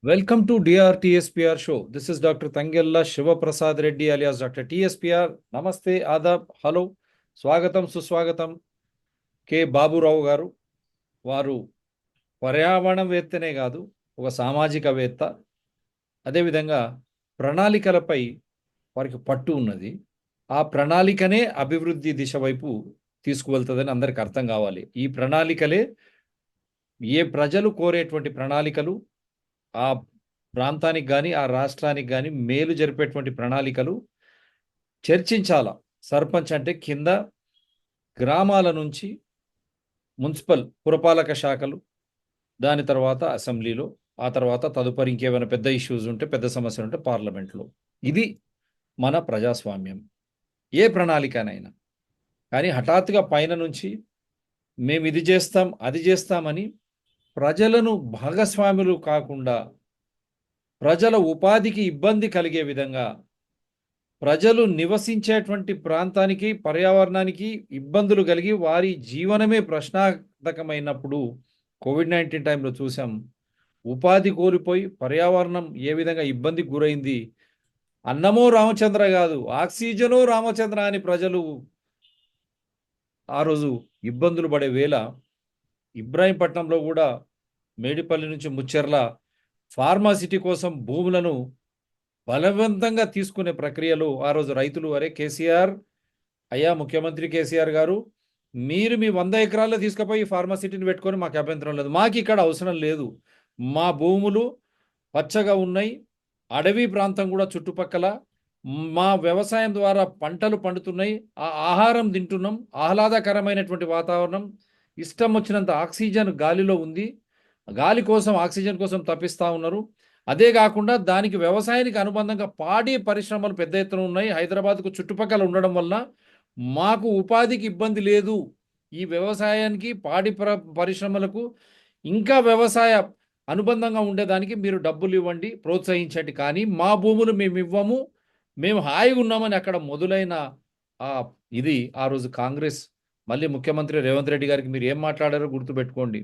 Welcome to DRTSPR show. This is Dr. Tangella Shiva Prasad Reddy alias Dr. TSPR. Namaste, Adab, hello, స్వాగతం సుస్వాగతం. K Baburao గారు వారు పర్యావరణవేత్తనే కాదు, ఒక సామాజికవేత్త. అదేవిధంగా ప్రణాళికలపై వారికి పట్టు ఉన్నది. ఆ ప్రణాళికనే అభివృద్ధి దిశ వైపు తీసుకువెళ్తుందని అందరికి అర్థం కావాలి. ఈ ప్రణాళికలే ఏ ప్రజలు కోరేటువంటి ప్రణాళికలు, ఆ ప్రాంతానికి కానీ ఆ రాష్ట్రానికి కానీ మేలు జరిపేటువంటి ప్రణాళికలు చర్చించాల. సర్పంచ్ అంటే కింద గ్రామాల నుంచి మున్సిపల్ పురపాలక శాఖలు, దాని తర్వాత అసెంబ్లీలో, ఆ తర్వాత తదుపరి ఇంకేమైనా పెద్ద ఇష్యూస్ ఉంటే, పెద్ద సమస్యలు ఉంటే పార్లమెంట్లో. ఇది మన ప్రజాస్వామ్యం. ఏ ప్రణాళికనైనా కానీ హఠాత్తుగా పైన నుంచి మేము ఇది చేస్తాం అది చేస్తామని ప్రజలను భాగస్వాములు కాకుండా, ప్రజల ఉపాధికి ఇబ్బంది కలిగే విధంగా, ప్రజలు నివసించేటువంటి ప్రాంతానికి పర్యావరణానికి ఇబ్బందులు కలిగి వారి జీవనమే ప్రశ్నార్థకమైనప్పుడు కోవిడ్-19 టైంలో చూసాం. ఉపాధి కోల్పోయి పర్యావరణం ఏ విధంగా ఇబ్బందికి గురైంది. అన్నమో రామచంద్ర కాదు, ఆక్సిజనో రామచంద్ర అని ప్రజలు ఆ రోజు ఇబ్బందులు పడే వేళ ఇబ్రాహీంపట్నంలో కూడా మేడిపల్లి నుంచి ముచ్చెర్ల ఫార్మాసిటీ కోసం భూములను బలవంతంగా తీసుకునే ప్రక్రియలో ఆ రోజు రైతులు, అరే కేసీఆర్ అయ్యా, ముఖ్యమంత్రి కేసీఆర్ గారు, మీరు మీ 100 ఎకరాల్లో తీసుకుపోయి ఫార్మాసిటీని పెట్టుకొని మాకు అభ్యంతరం లేదు, మాకు ఇక్కడ అవసరం లేదు, మా భూములు పచ్చగా ఉన్నాయి, అడవి ప్రాంతం కూడా చుట్టుపక్కల, మా వ్యవసాయం ద్వారా పంటలు పండుతున్నాయి, ఆ ఆహారం తింటున్నాం, ఆహ్లాదకరమైనటువంటి వాతావరణం, ఇష్టం వచ్చినంత ఆక్సిజన్ గాలిలో ఉంది, గాలి కోసం ఆక్సిజన్ కోసం తప్పిస్తూ ఉన్నారు. అదే కాకుండా దానికి వ్యవసాయానికి అనుబంధంగా పాడి పరిశ్రమలు పెద్ద ఎత్తున ఉన్నాయి. హైదరాబాద్కు చుట్టుపక్కల ఉండడం వల్ల మాకు ఉపాధికి ఇబ్బంది లేదు. ఈ వ్యవసాయానికి పాడి పరిశ్రమలకు ఇంకా వ్యవసాయ అనుబంధంగా ఉండేదానికి మీరు డబ్బులు ఇవ్వండి, ప్రోత్సహించండి, కానీ మా భూములు మేము ఇవ్వము, మేము హాయిగా ఉన్నామని అక్కడ మొదలైన ఇది ఆ రోజు కాంగ్రెస్, మళ్ళీ ముఖ్యమంత్రి రేవంత్ రెడ్డి గారికి మీరు ఏం మాట్లాడారో గుర్తుపెట్టుకోండి.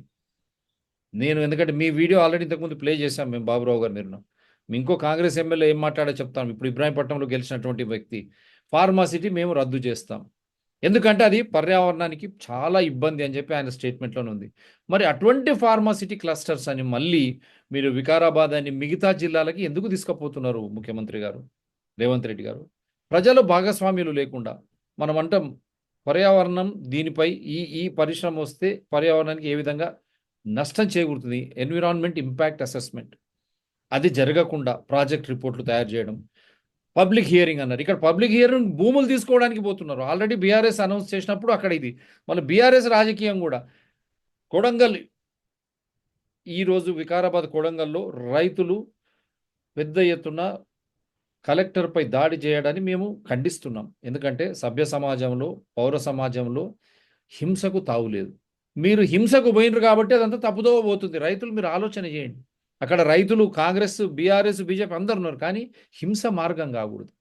నేను ఎందుకంటే మీ వీడియో ఆల్రెడీ ఇంతకుముందు ప్లే చేశాం మేము, బాబురావు గారు మీరు. ఇంకో కాంగ్రెస్ ఎమ్మెల్యే ఏం మాట్లాడో చెప్తాను. ఇప్పుడు ఇబ్రాహీంపట్నంలో గెలిచినటువంటి వ్యక్తి, ఫార్మాసిటీ మేము రద్దు చేస్తాం, ఎందుకంటే అది పర్యావరణానికి చాలా ఇబ్బంది అని చెప్పి ఆయన స్టేట్మెంట్లోనే ఉంది. మరి అటువంటి ఫార్మాసిటీ క్లస్టర్స్ అని మళ్ళీ మీరు వికారాబాద్ అని మిగతా జిల్లాలకి ఎందుకు తీసుకుపోతున్నారు ముఖ్యమంత్రి గారు, రేవంత్ రెడ్డి గారు? ప్రజలు భాగస్వామ్యులు లేకుండా మనం అంటాం పర్యావరణం దీనిపై ఈ పరిశ్రమ వస్తే పర్యావరణానికి ఏ విధంగా నష్టం చేకూరుతుంది, ఎన్విరాన్మెంట్ ఇంపాక్ట్ అసెస్మెంట్, అది జరగకుండా ప్రాజెక్ట్ రిపోర్ట్లు తయారు చేయడం, పబ్లిక్ హియరింగ్ అన్నారు. ఇక్కడ పబ్లిక్ హియరింగ్ భూములు తీసుకోవడానికి పోతున్నారు. ఆల్రెడీ బీఆర్ఎస్ అనౌన్స్ చేసినప్పుడు అక్కడ ఇది మళ్ళీ బీఆర్ఎస్ రాజకీయం కూడా. కొడంగల్, ఈరోజు వికారాబాద్ కొడంగల్లో రైతులు పెద్ద ఎత్తున కలెక్టర్పై దాడి చేయడాన్ని మేము ఖండిస్తున్నాం. ఎందుకంటే సభ్య సమాజంలో, పౌర సమాజంలో హింసకు తావులేదు. మీరు హింసకు పోయినరు కాబట్టి అదంతా తప్పుదో పోతుంది. రైతులు మీరు ఆలోచన చేయండి. అక్కడ రైతులు కాంగ్రెస్, బీఆర్ఎస్, బీజేపీ అందరు ఉన్నారు, కానీ హింస మార్గం కాకూడదు.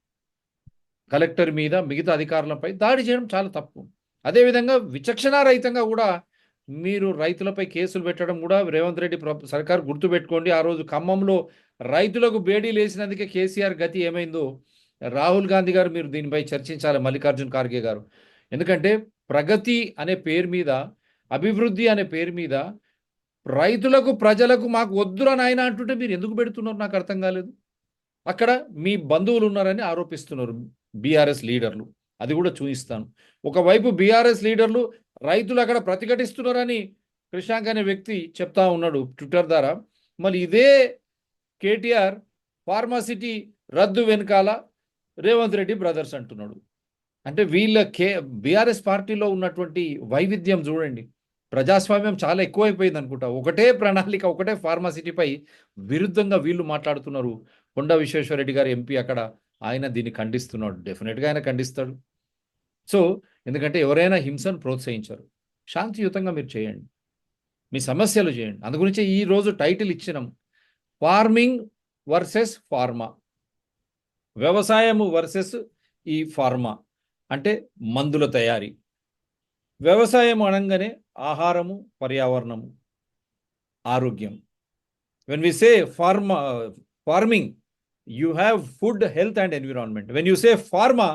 కలెక్టర్ మీద మిగతా అధికారులపై దాడి చేయడం చాలా తప్పు. అదేవిధంగా విచక్షణారహితంగా కూడా మీరు రైతులపై కేసులు పెట్టడం కూడా రేవంత్ రెడ్డి సర్కార్ గుర్తుపెట్టుకోండి. ఆ రోజు ఖమ్మంలో రైతులకు బేడీలు వేసినందుకే కేసీఆర్ గతి ఏమైందో రాహుల్ గాంధీ గారు మీరు దీనిపై చర్చించాలి, మల్లికార్జున్ ఖార్గే గారు. ఎందుకంటే ప్రగతి అనే పేరు మీద, అభివృద్ధి అనే పేరు మీద రైతులకు, ప్రజలకు మాకు వద్దురా నాయన అంటుంటే మీరు ఎందుకు పెడుతున్నారు నాకు అర్థం కాలేదు. అక్కడ మీ బంధువులు ఉన్నారని ఆరోపిస్తున్నారు బీఆర్ఎస్ లీడర్లు, అది కూడా చూపిస్తాను. ఒకవైపు బీఆర్ఎస్ లీడర్లు రైతులు అక్కడ ప్రతిఘటిస్తున్నారని కృష్ణాంక్ అనే వ్యక్తి చెప్తా ఉన్నాడు ట్విట్టర్ ద్వారా. మళ్ళీ ఇదే కేటీఆర్ ఫార్మాసిటీ రద్దు వెనకాల రేవంత్ రెడ్డి బ్రదర్స్ అంటున్నాడు. అంటే వీళ్ళ బీఆర్ఎస్ పార్టీలో ఉన్నటువంటి వైవిధ్యం చూడండి. ప్రజాస్వామ్యం చాలా ఎక్కువైపోయింది అనుకుంటా. ఒకటే ప్రణాళిక, ఒకటే ఫార్మాసిటీపై విరుద్ధంగా వీళ్ళు మాట్లాడుతున్నారు. కొండా విశ్వేశ్వరరెడ్డి గారు ఎంపీ అక్కడ, ఆయన దీన్ని ఖండిస్తున్నాడు. డెఫినెట్గా ఆయన ఖండిస్తాడు. సో ఎందుకంటే ఎవరైనా హింసను ప్రోత్సహించరు. శాంతియుతంగా మీరు చేయండి, మీ సమస్యలు చేయండి. అందుగురించి ఈరోజు టైటిల్ ఇచ్చినాం, ఫార్మింగ్ వర్సెస్ ఫార్మా, వ్యవసాయము వర్సెస్ ఈ ఫార్మా, అంటే మందుల తయారీ. వ్యవసాయం అనగానే ఆహారము, పర్యావరణము, ఆరోగ్యం. When we say farming, you have food, health and environment. When you say pharma,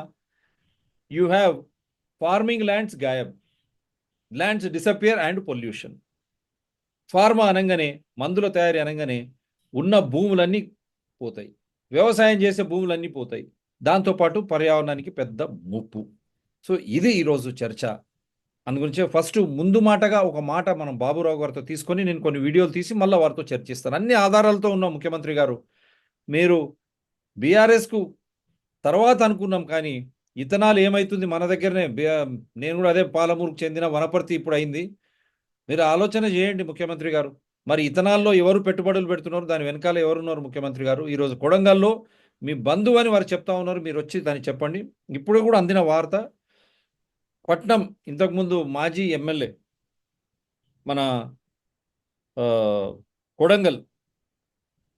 you have farming lands gayab, lands disappear and pollution. Pharma అనగానే, మందుల తయారీ అనగానే ఉన్న భూములన్నీ పోతాయి, వ్యవసాయం చేసే భూములన్నీ పోతాయి, దాంతోపాటు పర్యావరణానికి పెద్ద ముప్పు. సో ఇది ఈరోజు చర్చ. అందుగురించి ఫస్ట్ ముందు మాటగా ఒక మాట మనం బాబురావు గారితో తీసుకొని నేను కొన్ని వీడియోలు తీసి మళ్ళీ వారితో చర్చిస్తాను. అన్ని ఆధారాలతో ఉన్న ముఖ్యమంత్రి గారు, మీరు బీఆర్ఎస్కు తర్వాత అనుకున్నాం, కానీ ఇథనాల్ ఏమవుతుంది మన దగ్గరనే. నేను కూడా అదే పాలమూరుకు చెందిన వనపర్తి ఇప్పుడు అయింది. మీరు ఆలోచన చేయండి ముఖ్యమంత్రి గారు, మరి ఇథనాల్లో ఎవరు పెట్టుబడులు పెడుతున్నారు, దాని వెనకాల ఎవరున్నారు ముఖ్యమంత్రి గారు? ఈరోజు కొడంగల్లో మీ బంధువు అని వారు చెప్తా ఉన్నారు, మీరు వచ్చి దాన్ని చెప్పండి. ఇప్పుడు కూడా అందిన వార్త, పట్నం ఇంతకుముందు మాజీ ఎమ్మెల్యే మన కొడంగల్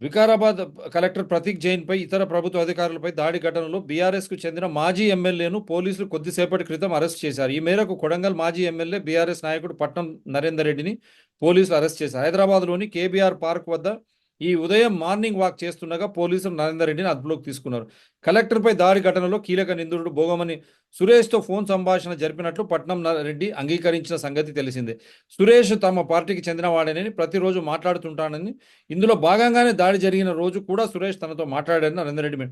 వికారాబాద్ కలెక్టర్ ప్రతీక్ జైన్ పై ఇతర ప్రభుత్వ అధికారులపై దాడి ఘటనలో బీఆర్ఎస్కు చెందిన మాజీ ఎమ్మెల్యేను పోలీసులు కొద్దిసేపటి క్రితం అరెస్ట్ చేశారు. ఈ మేరకు కొడంగల్ మాజీ ఎమ్మెల్యే బీఆర్ఎస్ నాయకుడు పట్నం నరేందర్ రెడ్డిని పోలీసులు అరెస్ట్ చేశారు. హైదరాబాద్లోని కేబీఆర్ పార్క్ వద్ద ఈ ఉదయం మార్నింగ్ వాక్ చేస్తుండగా పోలీసులు నరేందర్ రెడ్డిని అదుపులోకి తీసుకున్నారు. కలెక్టర్పై దాడి ఘటనలో కీలక నిందితుడు భోగమని సురేష్తో ఫోన్ సంభాషణ జరిపినట్లు పట్నం రెడ్డి అంగీకరించిన సంగతి తెలిసిందే. సురేష్ తమ పార్టీకి చెందినవాడని, ప్రతిరోజు మాట్లాడుతుంటానని, ఇందులో భాగంగానే దాడి జరిగిన రోజు కూడా సురేష్ తనతో మాట్లాడారని నరేందర్ రెడ్డి.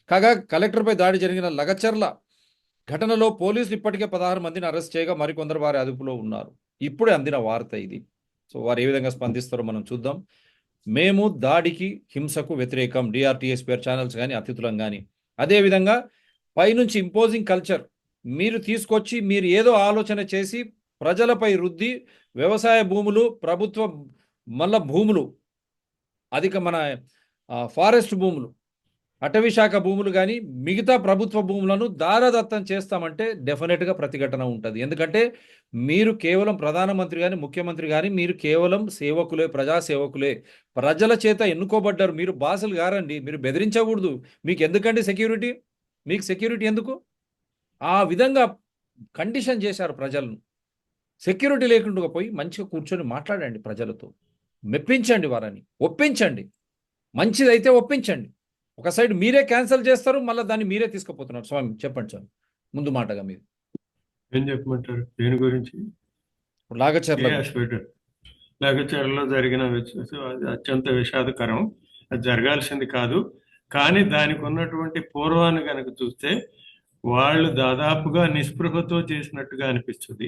కాగా కలెక్టర్పై దాడి జరిగిన లగచర్ల ఘటనలో పోలీసులు ఇప్పటికే 16 మందిని అరెస్ట్ చేయగా మరికొందరు వారి అదుపులో ఉన్నారు. ఇప్పుడే అందిన వార్త ఇది. సో వారు ఏ విధంగా స్పందిస్తారో మనం చూద్దాం. మేము దాడికి, హింసకు వ్యతిరేకం, డిఆర్టీఎస్పీఆర్ ఛానల్స్ కానీ అతిథులం కానీ. అదేవిధంగా పైనుంచి ఇంపోజింగ్ కల్చర్ మీరు తీసుకొచ్చి, మీరు ఏదో ఆలోచన చేసి ప్రజలపై రుద్ది, వ్యవసాయ భూములు, ప్రభుత్వ మళ్ళా భూములు, అధిక మన ఫారెస్ట్ భూములు, అటవీ శాఖ భూములు కానీ మిగతా ప్రభుత్వ భూములను దారదత్తం చేస్తామంటే డెఫినెట్గా ప్రతిఘటన ఉంటుంది. ఎందుకంటే మీరు కేవలం ప్రధానమంత్రి కానీ ముఖ్యమంత్రి కానీ మీరు కేవలం సేవకులే, ప్రజాసేవకులే, ప్రజల చేత ఎన్నుకోబడ్డారు. మీరు బాసులు గారండి, మీరు బెదిరించకూడదు. మీకు ఎందుకండి సెక్యూరిటీ? మీకు సెక్యూరిటీ ఎందుకు? ఆ విధంగా కండిషన్ చేశారు ప్రజలను. సెక్యూరిటీ లేకుండా పోయి మంచిగా కూర్చొని మాట్లాడండి, ప్రజలతో మెప్పించండి, వారని ఒప్పించండి. మంచిదైతే ఒప్పించండి. ఒక సైడ్ మీరే క్యాన్సిల్ చేస్తారు, మళ్ళీ దాన్ని మీరే తీసుకుపోతున్నారు. స్వామి చెప్పండి స్వామి, ముందు మాటగా మీరు ఏం చెప్పమంటారు దేని గురించి? లాగచర్లలో జరిగిన అది అత్యంత విషాదకరం. అది జరగాల్సింది కాదు. కానీ దానికి ఉన్నటువంటి పూర్వాన్ని కనుక చూస్తే వాళ్ళు దాదాపుగా నిస్పృహతో చేసినట్టుగా అనిపిస్తుంది.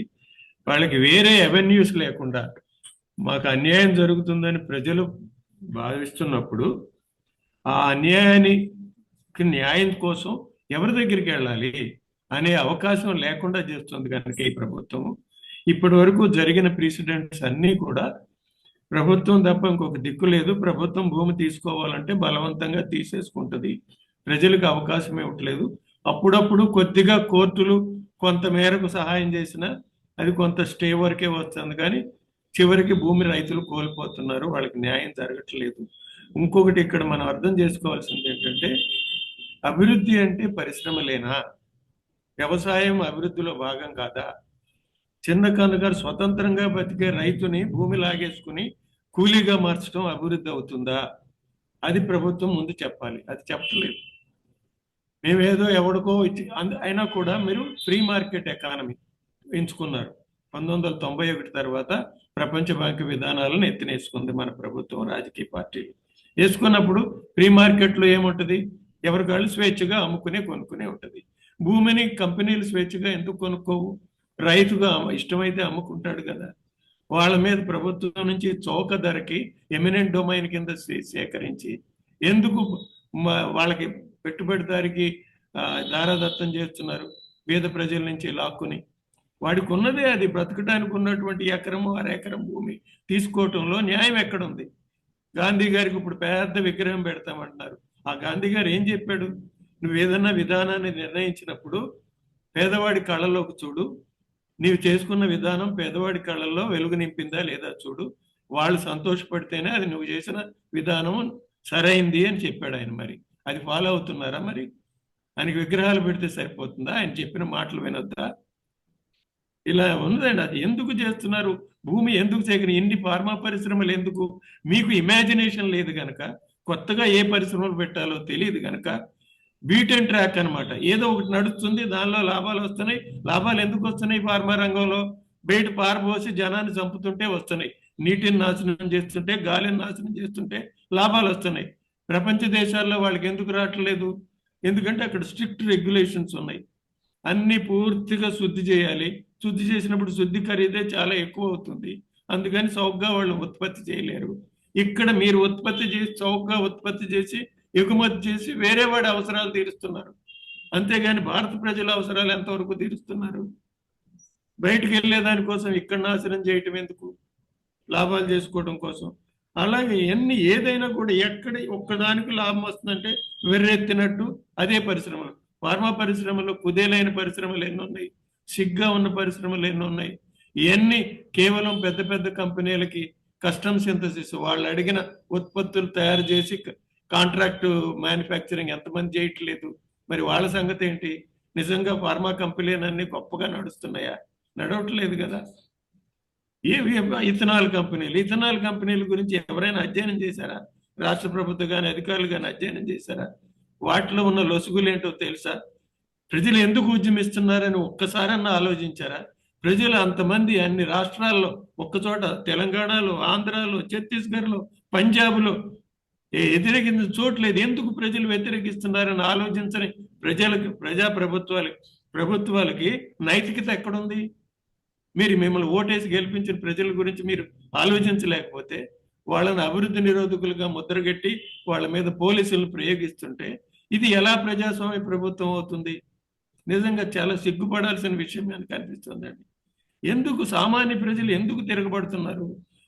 వాళ్ళకి వేరే అవెన్యూస్ లేకుండా మాకు అన్యాయం జరుగుతుందని ప్రజలు భావిస్తున్నప్పుడు ఆ అన్యాయానికి న్యాయం కోసం ఎవరి దగ్గరికి వెళ్ళాలి అనే అవకాశం లేకుండా చేస్తుంది కనుక ఈ ప్రభుత్వం. ఇప్పటి వరకు జరిగిన ప్రెసిడెంట్స్ అన్నీ కూడా ప్రభుత్వం తప్ప ఇంకొక దిక్కు లేదు. ప్రభుత్వం భూమి తీసుకోవాలంటే బలవంతంగా తీసేసుకుంటుంది, ప్రజలకు అవకాశం ఇవ్వట్లేదు. అప్పుడప్పుడు కొద్దిగా కోర్టులు కొంత మేరకు సహాయం చేసినా అది కొంత స్టే వరకే వస్తుంది, కానీ చివరికి భూమి రైతులు కోల్పోతున్నారు, వాళ్ళకి న్యాయం జరగట్లేదు. ఇంకొకటి ఇక్కడ మనం అర్థం చేసుకోవాల్సింది ఏంటంటే, అభివృద్ధి అంటే పరిశ్రమలేనా? వ్యవసాయం అభివృద్ధిలో భాగం కాదా? చిన్న కనుగారు స్వతంత్రంగా బతికే రైతుని భూమి లాగేసుకుని కూలీగా మార్చడం అభివృద్ధి అవుతుందా? అది ప్రభుత్వం ముందు చెప్పాలి. అది చెప్పలేదు. మేమేదో ఎవడికో ఇచ్చి అయినా కూడా మీరు ఫ్రీ మార్కెట్ ఎకానమీ ఎంచుకున్నారు. 1991 తర్వాత ప్రపంచ బ్యాంకు విధానాలను ఎత్తినేసుకుంది మన ప్రభుత్వం, రాజకీయ పార్టీలు. వేసుకున్నప్పుడు ఫ్రీ మార్కెట్లో ఏముంటుంది? ఎవరికాళ్ళు స్వేచ్ఛగా అమ్ముకునే కొనుక్కునే ఉంటుంది. భూమిని కంపెనీలు స్వేచ్ఛగా ఎందుకు కొనుక్కోవు? రైతుగా ఇష్టమైతే అమ్ముకుంటాడు కదా. వాళ్ళ మీద ప్రభుత్వం నుంచి చౌక ధరకి ఎమినెంట్ డొమైన్ కింద సేకరించి ఎందుకు వాళ్ళకి పెట్టుబడిదారికి దారాదత్తం చేస్తున్నారు? పేద ప్రజల నుంచి లాక్కుని వాడికి ఉన్నదే అది, బ్రతకడానికి ఉన్నటువంటి ఎకరము అరెకరం భూమి తీసుకోవటంలో న్యాయం ఎక్కడుంది? గాంధీ గారికి ఇప్పుడు పెద్ద విగ్రహం పెడతామంటున్నారు. ఆ గాంధీ గారు ఏం చెప్పాడు? నువ్వు ఏదన్నా విధానాన్ని నిర్ణయించినప్పుడు పేదవాడి కళ్ళలోకి చూడు, నీవు చేసుకున్న విధానం పేదవాడి కళ్ళల్లో వెలుగు నింపిందా లేదా చూడు, వాళ్ళు సంతోషపడితేనే అది నువ్వు చేసిన విధానం సరైంది అని చెప్పాడు ఆయన. మరి అది ఫాలో అవుతున్నారా? మరి ఆయనకి విగ్రహాలు పెడితే సరిపోతుందా? ఆయన చెప్పిన మాటలు వినొద్దా? ఇలా ఉందండి. అది ఎందుకు చేస్తున్నారు? భూమి ఎందుకు సేకరణ? ఎన్ని ఫార్మా పరిశ్రమలు ఎందుకు? మీకు ఇమాజినేషన్ లేదు గనక, కొత్తగా ఏ పరిశ్రమలు పెట్టాలో తెలియదు గనక బీట్ అండ్ ట్రాక్ అనమాట. ఏదో ఒకటి నడుస్తుంది, దానిలో లాభాలు వస్తున్నాయి. లాభాలు ఎందుకు వస్తున్నాయి? ఫార్మా రంగంలో బయట పారబోసి జనాన్ని చంపుతుంటే వస్తున్నాయి. నీటిని నాశనం చేస్తుంటే, గాలిని నాశనం చేస్తుంటే లాభాలు వస్తున్నాయి. ప్రపంచ దేశాల్లో వాళ్ళకి ఎందుకు రావట్లేదు? ఎందుకంటే అక్కడ స్ట్రిక్ట్ రెగ్యులేషన్స్ ఉన్నాయి. అన్ని పూర్తిగా శుద్ధి చేయాలి. శుద్ధి చేసినప్పుడు శుద్ధి ఖరీదే చాలా ఎక్కువ అవుతుంది. అందుకని చౌకగా వాళ్ళు ఉత్పత్తి చేయలేరు. ఇక్కడ మీరు ఉత్పత్తి చేసి చౌకగా ఉత్పత్తి చేసి ఎగుమతి చేసి వేరే వాడి అవసరాలు తీరుస్తున్నారు. అంతేగాని భారత ప్రజల అవసరాలు ఎంతవరకు తీరుస్తున్నారు? బయటకు వెళ్ళే దానికోసం ఇక్కడ నాశనం చేయటం ఎందుకు? లాభాలు చేసుకోవడం కోసం. అలాగే ఏదైనా కూడా ఎక్కడ ఒక్కదానికి లాభం వస్తుందంటే వెర్రెత్తినట్టు అదే పరిశ్రమ. ఫార్మా పరిశ్రమలో కుదేలైన పరిశ్రమలు ఎన్ని ఉన్నాయి? సిగ్గా ఉన్న పరిశ్రమలు ఎన్ని ఉన్నాయి? ఇవన్నీ కేవలం పెద్ద పెద్ద కంపెనీలకి కస్టమ్ సింథసిస్, వాళ్ళు అడిగిన ఉత్పత్తులు తయారు చేసి కాంట్రాక్ట్ మ్యానుఫ్యాక్చరింగ్ ఎంతమంది చేయట్లేదు? మరి వాళ్ళ సంగతి ఏంటి? నిజంగా ఫార్మా కంపెనీలన్నీ గొప్పగా నడుస్తున్నాయా? నడవట్లేదు కదా. ఏవి ఇథనాల్ కంపెనీల గురించి ఎవరైనా అధ్యయనం చేశారా? రాష్ట్ర ప్రభుత్వం కానీ అధికారులు కానీ అధ్యయనం చేశారా? వాటిలో ఉన్న లొసుగులు ఏంటో తెలుసా? ప్రజలు ఎందుకు ఉద్యమిస్తున్నారని ఒక్కసారన్నా ఆలోచించారా? ప్రజలు అంతమంది అన్ని రాష్ట్రాల్లో ఒక్కచోట, తెలంగాణలో, ఆంధ్రాలో, ఛత్తీస్గఢ్లో, పంజాబ్లో వ్యతిరేకించిన చోట్లేదు. ఎందుకు ప్రజలు వ్యతిరేకిస్తున్నారని ఆలోచించని ప్రభుత్వాలకి నైతికత ఎక్కడుంది? మిమ్మల్ని ఓటేసి గెలిపించిన ప్రజల గురించి మీరు ఆలోచించలేకపోతే, వాళ్ళని అభివృద్ధి నిరోధకులుగా ముద్రగట్టి వాళ్ళ మీద పోలీసులను ప్రయోగిస్తుంటే ఇది ఎలా ప్రజాస్వామ్య ప్రభుత్వం అవుతుంది? నిజంగా చాలా సిగ్గుపడాల్సిన విషయం నాకు అనిపిస్తుందండి. ఎందుకు సామాన్య ప్రజలు ఎందుకు తిరగబడుతున్నారు?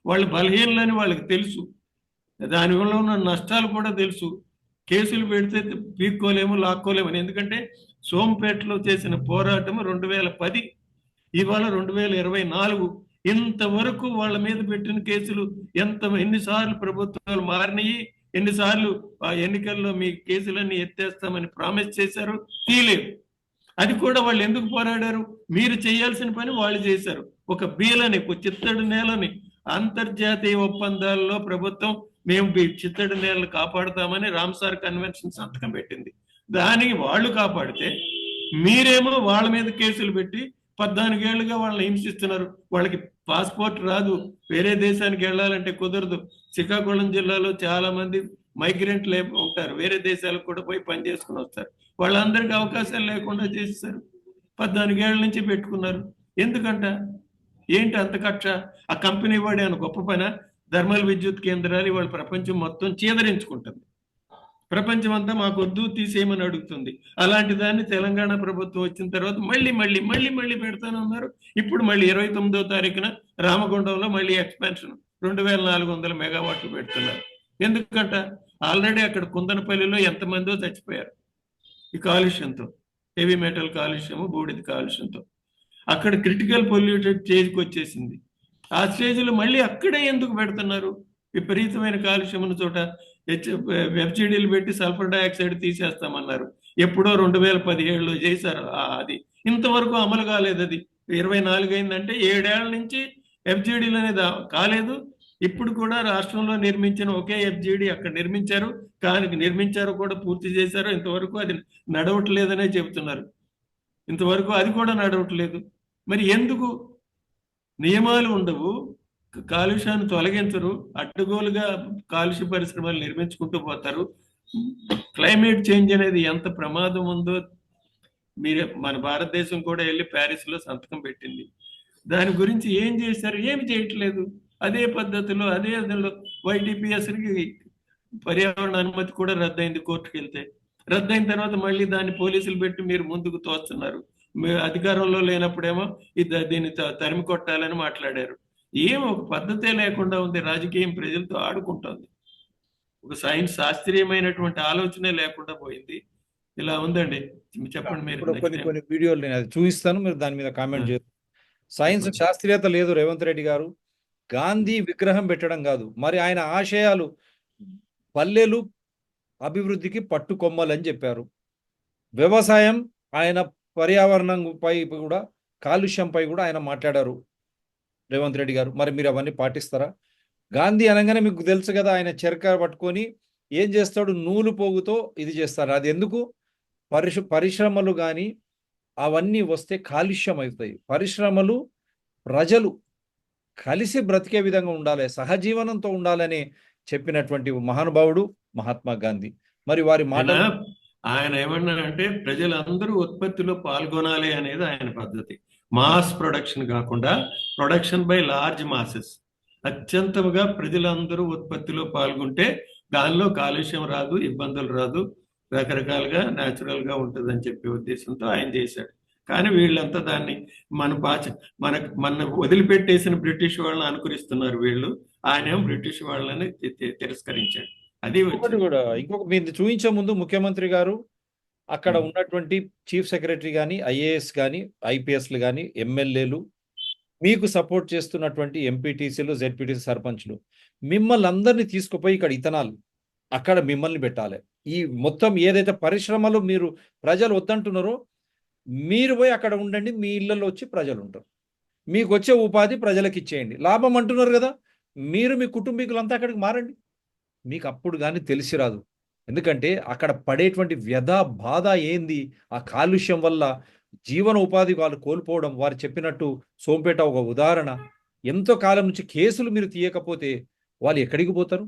వాళ్ళు బలహీనలని వాళ్ళకి తెలుసు. దానివల్ల ఉన్న నష్టాలు కూడా తెలుసు. కేసులు పెడితే పీక్కోలేము, లాక్కోలేమని. ఎందుకంటే సోంపేటలో చేసిన పోరాటం 2010, ఇవాళ 2024. ఇంతవరకు వాళ్ళ మీద పెట్టిన కేసులు ఎన్నిసార్లు ప్రభుత్వాలు మారినాయి, ఎన్నిసార్లు ఆ ఎన్నికల్లో మీ కేసులన్నీ ఎత్తేస్తామని ప్రామిస్ చేశారు, తీయలేదు. అది కూడా వాళ్ళు ఎందుకు పోరాడారు? మీరు చేయాల్సిన పని వాళ్ళు చేశారు. ఒక చిత్తడి నేలని అంతర్జాతీయ ఒప్పందాల్లో ప్రభుత్వం మేము చిత్తడి నేలను కాపాడుతామని రామ్సార్ కన్వెన్షన్ సంతకం పెట్టింది. దానికి వాళ్ళు కాపాడితే మీరేమో వాళ్ళ మీద కేసులు పెట్టి 14 ఏళ్లుగా వాళ్ళని హింసిస్తున్నారు. వాళ్ళకి పాస్పోర్ట్ రాదు, వేరే దేశానికి వెళ్ళాలంటే కుదరదు. శ్రీకాకుళం జిల్లాలో చాలా మంది మైగ్రెంట్ ఉంటారు, వేరే దేశాలకు కూడా పోయి పని చేసుకుని వస్తారు. వాళ్ళందరికీ అవకాశాలు లేకుండా చేసేసారు. 14 ఏళ్ల నుంచి పెట్టుకున్నారు. ఎందుకంట? ఏంటి అంత కక్ష? ఆ కంపెనీ వాడే అని గొప్ప పని. థర్మల్ విద్యుత్ కేంద్రాలు వాళ్ళ ప్రపంచం మొత్తం చీదరించుకుంటుంది. ప్రపంచం అంతా మాకు వద్దు, తీసేయమని అడుగుతుంది. అలాంటి దాన్ని తెలంగాణ ప్రభుత్వం వచ్చిన తర్వాత మళ్ళీ మళ్ళీ మళ్ళీ మళ్ళీ పెడతానే ఉన్నారు. ఇప్పుడు మళ్ళీ 29వ తారీఖున రామగుండంలో మళ్ళీ ఎక్స్పాన్షన్ 2400 మెగావాట్లు పెడుతున్నారు. ఎందుకంట? ఆల్రెడీ అక్కడ కుందనపల్లిలో ఎంతమందో చచ్చిపోయారు ఈ కాలుష్యంతో, హెవీ మెటల్ కాలుష్యము, బూడిద కాలుష్యంతో. అక్కడ క్రిటికల్ పొల్యూటెడ్ స్టేజ్కి వచ్చేసింది. ఆ స్టేజ్లో మళ్ళీ అక్కడే ఎందుకు పెడుతున్నారు? విపరీతమైన కాలుష్యం ఉన్న చోట వెబ్సిడీలు పెట్టి సల్ఫర్ డైఆక్సైడ్ తీసేస్తామన్నారు. ఎప్పుడో 2017లో చేశారు. అది ఇంతవరకు అమలు కాలేదు. అది 24 అయిందంటే 7 ఏళ్ల నుంచి ఎఫ్జిడీలు అనేది కాలేదు. ఇప్పుడు కూడా రాష్ట్రంలో నిర్మించిన ఒకే ఎఫ్జిడి అక్కడ నిర్మించారు. కానీ నిర్మించారు కూడా, పూర్తి చేశారు. ఇంతవరకు అది నడవట్లేదనే చెబుతున్నారు. ఇంతవరకు అది కూడా నడవట్లేదు. మరి ఎందుకు? నియమాలు ఉండవు, కాలుష్యాన్ని తొలగించరు, అడ్డగోలుగా కాలుష్య పరిశ్రమలు నిర్మించుకుంటూ పోతారు. క్లైమేట్ చేంజ్ అనేది ఎంత ప్రమాదం ఉందో మన భారతదేశం కూడా వెళ్ళి ప్యారిస్లో సంతకం పెట్టింది. దాని గురించి ఏం చేశారు? ఏమి చేయట్లేదు. అదే పద్ధతిలో అదే విధంలో వైటీపీఎస్కి పర్యావరణ అనుమతి కూడా రద్దయింది కోర్టుకు వెళ్తే. రద్దయిన తర్వాత మళ్ళీ దాన్ని పోలీసులు పెట్టి మీరు ముందుకు తోస్తున్నారు. మీరు అధికారంలో లేనప్పుడేమో దీన్ని తరిమి కొట్టాలని మాట్లాడారు. ఒక పద్ధతే లేకుండా ఉంది. రాజకీయం ప్రజలతో ఆడుకుంటుంది. ఒక శాస్త్రీయమైనటువంటి ఆలోచనే లేకుండా పోయింది. ఇలా ఉందండి. చెప్పండి మీరు. కొన్ని వీడియోలు నేను అది చూపిస్తాను, మీరు దాని మీద కామెంట్ చేస్తారు. సైన్స్ శాస్త్రీయత లేదు రేవంత్ రెడ్డి గారు. గాంధీ విగ్రహం పెట్టడం కాదు, మరి ఆయన ఆశయాలు పల్లెలు అభివృద్ధికి పట్టుకొమ్మలని చెప్పారు. వ్యవసాయం ఆయన పర్యావరణంపై కూడా కాలుష్యంపై కూడా ఆయన మాట్లాడారు రేవంత్ రెడ్డి గారు. మరి మీరు అవన్నీ పాటిస్తారా? గాంధీ అనగానే మీకు తెలుసు కదా, ఆయన చెరక పట్టుకొని ఏం చేస్తాడు, నూలు పోగుతో ఇది చేస్తారు. అది ఎందుకు? పరిశ్రమలు కానీ అవన్నీ వస్తే కాలుష్యం అవుతాయి. పరిశ్రమలు ప్రజలు కలిసి బ్రతికే విధంగా ఉండాలి, సహజీవనంతో ఉండాలని చెప్పినటువంటి మహానుభావుడు మహాత్మా గాంధీ. మరి వారి మాటలు ఆయన ఏమన్నారంటే ప్రజలందరూ ఉత్పత్తిలో పాల్గొనాలి అనేది ఆయన పద్ధతి. మాస్ ప్రొడక్షన్ కాకుండా ప్రొడక్షన్ బై లార్జ్ మాసెస్. అత్యంతముగా ప్రజలందరూ ఉత్పత్తిలో పాల్గొంటే దానిలో కాలుష్యం రాదు, ఇబ్బందులు రాదు, రకరకాలుగా న్యాచురల్ గా ఉంటుందని చెప్పే ఉద్దేశంతో ఆయన చేశాడు. కానీ వీళ్ళంతా దాన్ని మన వదిలిపెట్టేసిన బ్రిటిష్ వాళ్ళని అనుకరిస్తున్నారు వీళ్ళు. ఆయనేమో బ్రిటిష్ వాళ్ళని తిరస్కరించాడు. అది ఇంకొకటి కూడా, మీరు చూపించే ముందు ముఖ్యమంత్రి గారు అక్కడ ఉన్నటువంటి చీఫ్ సెక్రటరీ కానీ, ఐఏఎస్ కానీ, ఐపీఎస్లు కానీ, ఎమ్మెల్యేలు, మీకు సపోర్ట్ చేస్తున్నటువంటి ఎంపీటీసీలు, జెడ్పీటీసీ సర్పంచ్లు, మిమ్మల్ని అందరినీ తీసుకుపోయి ఇక్కడ ఇథనాల్ అక్కడ మిమ్మల్ని పెట్టాలి. ఈ మొత్తం ఏదైతే పరిశ్రమలు మీరు ప్రజలు వద్దంటున్నారో మీరు పోయి అక్కడ ఉండండి, మీ ఇళ్లలో వచ్చి ప్రజలు ఉంటారు, మీకు వచ్చే ఉపాధి ప్రజలకు ఇచ్చేయండి, లాభం అంటున్నారు కదా, మీరు మీ కుటుంబీకులంతా అక్కడికి మారండి. మీకు అప్పుడు కానీ తెలిసి రాదు. ఎందుకంటే అక్కడ పడేటువంటి వ్యధ బాధ ఏంది, ఆ కాలుష్యం వల్ల జీవన ఉపాధి వాళ్ళు కోల్పోవడం. వారు చెప్పినట్టు సోంపేట ఒక ఉదాహరణ. ఎంతో కాలం నుంచి కేసులు మీరు తీయకపోతే వాళ్ళు ఎక్కడికి పోతారు?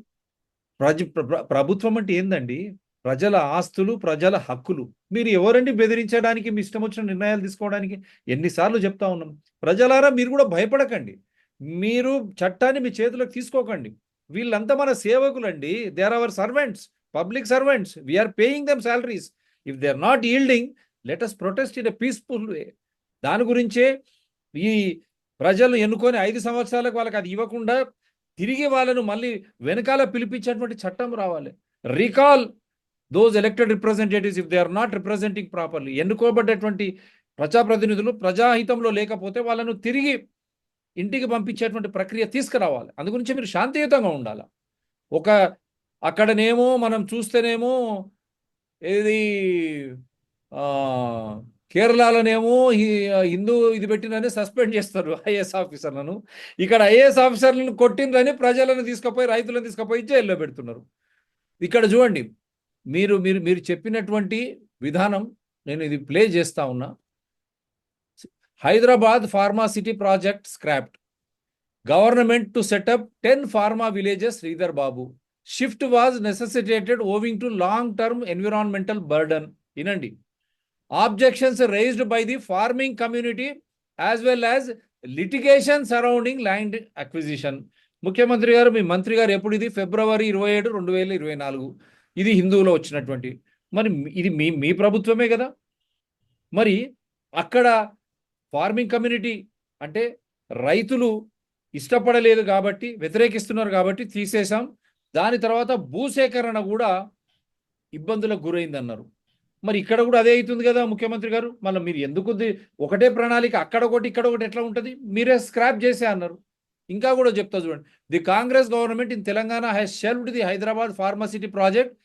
ప్రభుత్వం అంటే ఏందండి? ప్రజల ఆస్తులు, ప్రజల హక్కులు. మీరు ఎవరండి బెదిరించడానికి, మీ ఇష్టం వచ్చిన నిర్ణయాలు తీసుకోవడానికి? ఎన్నిసార్లు చెప్తా ఉన్నాం. ప్రజలారా మీరు కూడా భయపడకండి, మీరు చట్టాన్ని మీ చేతులకు తీసుకోకండి. వీళ్ళంతా మన సేవకులండి. They are our servants, public servants. We are paying them salaries. If they are not yielding, let us protest in a peaceful way. దాని గురించే ఈ ప్రజలు ఎన్నుకొని 5 సంవత్సరాలకు వాళ్ళకి అది ఇవ్వకుండా తిరిగి వాళ్ళను మళ్ళీ వెనకాల పిలిపించేటువంటి చట్టం రావాలి. Recall those elected representatives if they are not representing properly. ఎన్నుకోబడ్డటువంటి ప్రజాప్రతినిధులు ప్రజాహితంలో లేకపోతే వాళ్ళను తిరిగి ఇంటికి పంపించేటువంటి ప్రక్రియ తీసుకురావాలి. అందు గురించి మీరు శాంతియుతంగా ఉండాలి. అక్కడనేమో మనం చూస్తేనేమో ఏది కేరళలోనేమో హిందూ ఇది పెట్టినని సస్పెండ్ చేస్తారు ఐఏఎస్ ఆఫీసర్లను. ఇక్కడ ఐఏఎస్ ఆఫీసర్లను కొట్టిందని ప్రజలను తీసుకుపోయి, రైతులను తీసుకుపోయి జైల్లో పెడుతున్నారు. ఇక్కడ చూడండి, మీరు చెప్పినటువంటి విధానం నేను ఇది ప్లే చేస్తా ఉన్నా. Hyderabad pharma city project scrapped. Government to set up 10 pharma villages, Sridhar Babu. Shift was necessitated owing to long-term environmental burden. Inandi. Objections raised by the farming community as well as litigation surrounding land acquisition. ముఖ్యమంత్రి గారు, మీ మంత్రి గారు ఎప్పుడు ఇది ఫిబ్రవరి 27, 2024 ఇది హిందువులో వచ్చినటువంటి, మరి ఇది మీ ప్రభుత్వమే కదా. మరి అక్కడ ఫార్మింగ్ కమ్యూనిటీ అంటే రైతులు ఇష్టపడలేదు కాబట్టి, వ్యతిరేకిస్తున్నారు కాబట్టి తీసేశాం. దాని తర్వాత భూసేకరణ కూడా ఇబ్బందులకు గురైందన్నారు. మరి ఇక్కడ కూడా అదే అవుతుంది కదా ముఖ్యమంత్రి గారు. మళ్ళీ మీరు ఎందుకు ఒకటే ప్రణాళిక అక్కడ ఒకటి ఇక్కడ ఒకటి ఎట్లా ఉంటుంది? మీరే స్క్రాప్ చేసే అన్నారు. ఇంకా కూడా చెప్తా చూడండి. The Congress government in Telangana has shelved the Hyderabad pharma city project.